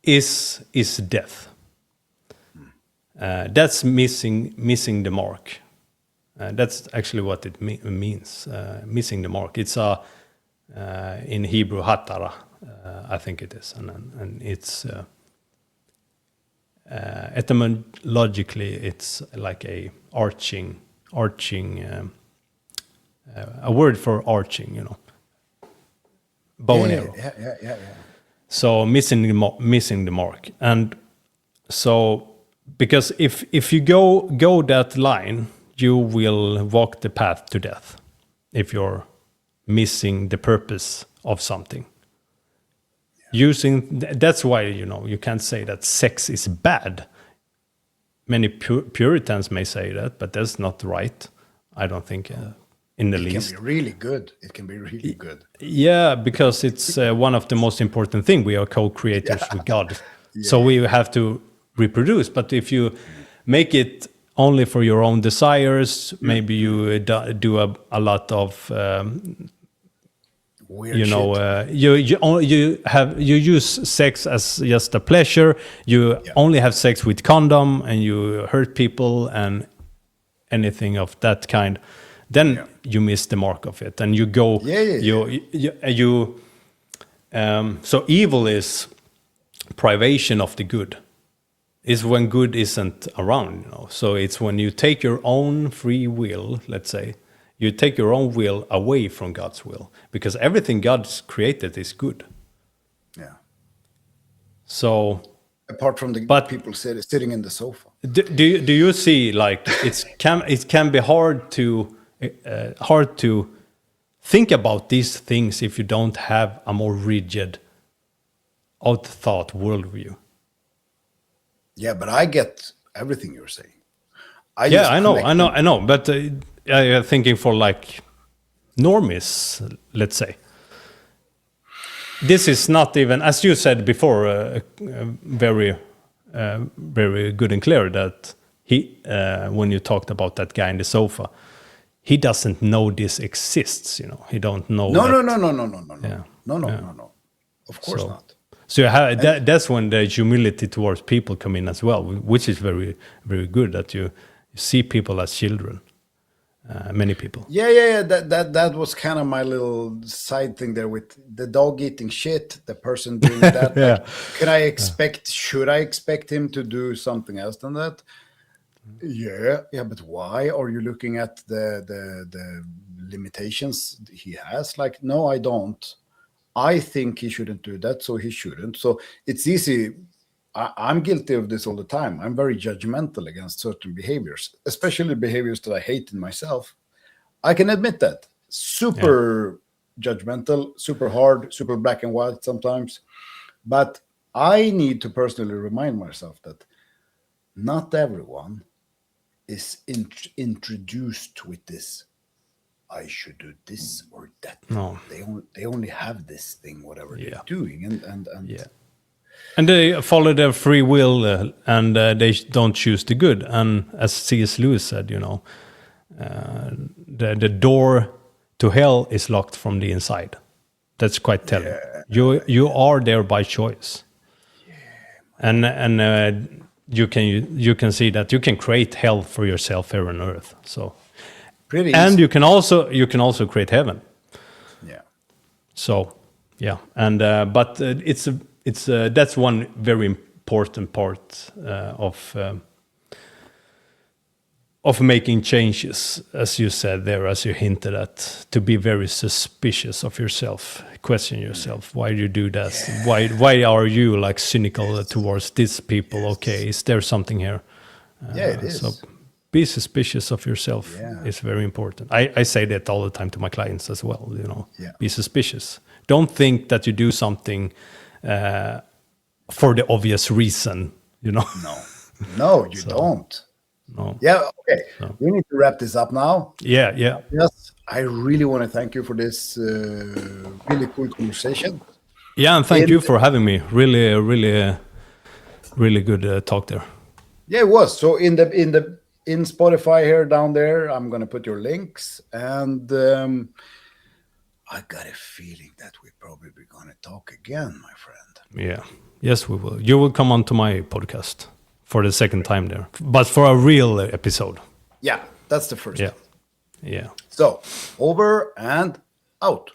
is death. That's missing the mark. That's actually what it means, missing the mark. It's in Hebrew, hatara, I think it is. And it's etymologically, it's like a arching, a word for arching, bow and arrow. Yeah. So missing the mark. And so, because if you go that line, you will walk the path to death if you're missing the purpose of something. That's why you can't say that sex is bad. Many Puritans may say that, but that's not right. I don't think in the least. It can be really good. It can be really good. Yeah, because it's one of the most important things. We are co-creators with God, so we have to reproduce. But if you make it only for your own desires, maybe you do a lot of weird shit. You use sex as just a pleasure. You only have sex with condom, and you hurt people and anything of that kind. Then you miss the mark of it, and you go. So evil is privation of the good. Is when good isn't around, So it's when you take your own free will, let's say, you take your own will away from God's will, because everything God's created is good. Yeah. So apart from the people sitting in the sofa. Do you see, like, it can be hard to think about these things if you don't have a more rigid, out-thought worldview? Yeah, but I get everything you're saying. I know. But I'm thinking for like normies, let's say. This is not even, as you said before, very, very good and clear that he, when you talked about that guy in the sofa, he doesn't know this exists. He don't know. No. Yeah. No. Of course not. So you have, that's when the humility towards people come in as well, which is very, very good, that you see people as children. many people. Yeah. That was kind of my little side thing there with the dog eating shit, the person doing that. Yeah. Like, should I expect him to do something else than that? Yeah, but why are you looking at the limitations he has? Like, no, I don't. I think he shouldn't do that, so he shouldn't. So it's easy. I'm guilty of this all the time. I'm very judgmental against certain behaviors, especially behaviors that I hate in myself. I can admit that. Super judgmental, super hard, super black and white sometimes. But I need to personally remind myself that not everyone is introduced with this. I should do this or that. No. They only have this thing, whatever they're doing, and And they follow their free will, and they don't choose the good. And as C.S. Lewis said, the door to hell is locked from the inside. That's quite telling. You are there by choice, and you can see that you can create hell for yourself here on earth. So, pretty easy. And you can also create heaven. Yeah. So, yeah, and but it's that's one very important part of making changes, as you said there, as you hinted at, to be very suspicious of yourself, question yourself, why do you do this? Why are you like cynical towards these people? Okay, is there something here? It is. So be suspicious of yourself is very important. I say that all the time to my clients as well, be suspicious. Don't think that you do something for the obvious reason, No, you don't. No. Yeah, okay. So. We need to wrap this up now. Yeah. Yes, I really want to thank you for this really cool conversation. Yeah, and thank you for having me. Really, really, really good talk there. Yeah, it was. So in Spotify here down there, I'm going to put your links, and I got a feeling that we're probably going to talk again, my friend. Yeah. Yes, we will. You will come on to my podcast for the second time there, but for a real episode. Yeah, that's the first. Yeah. So, over and out.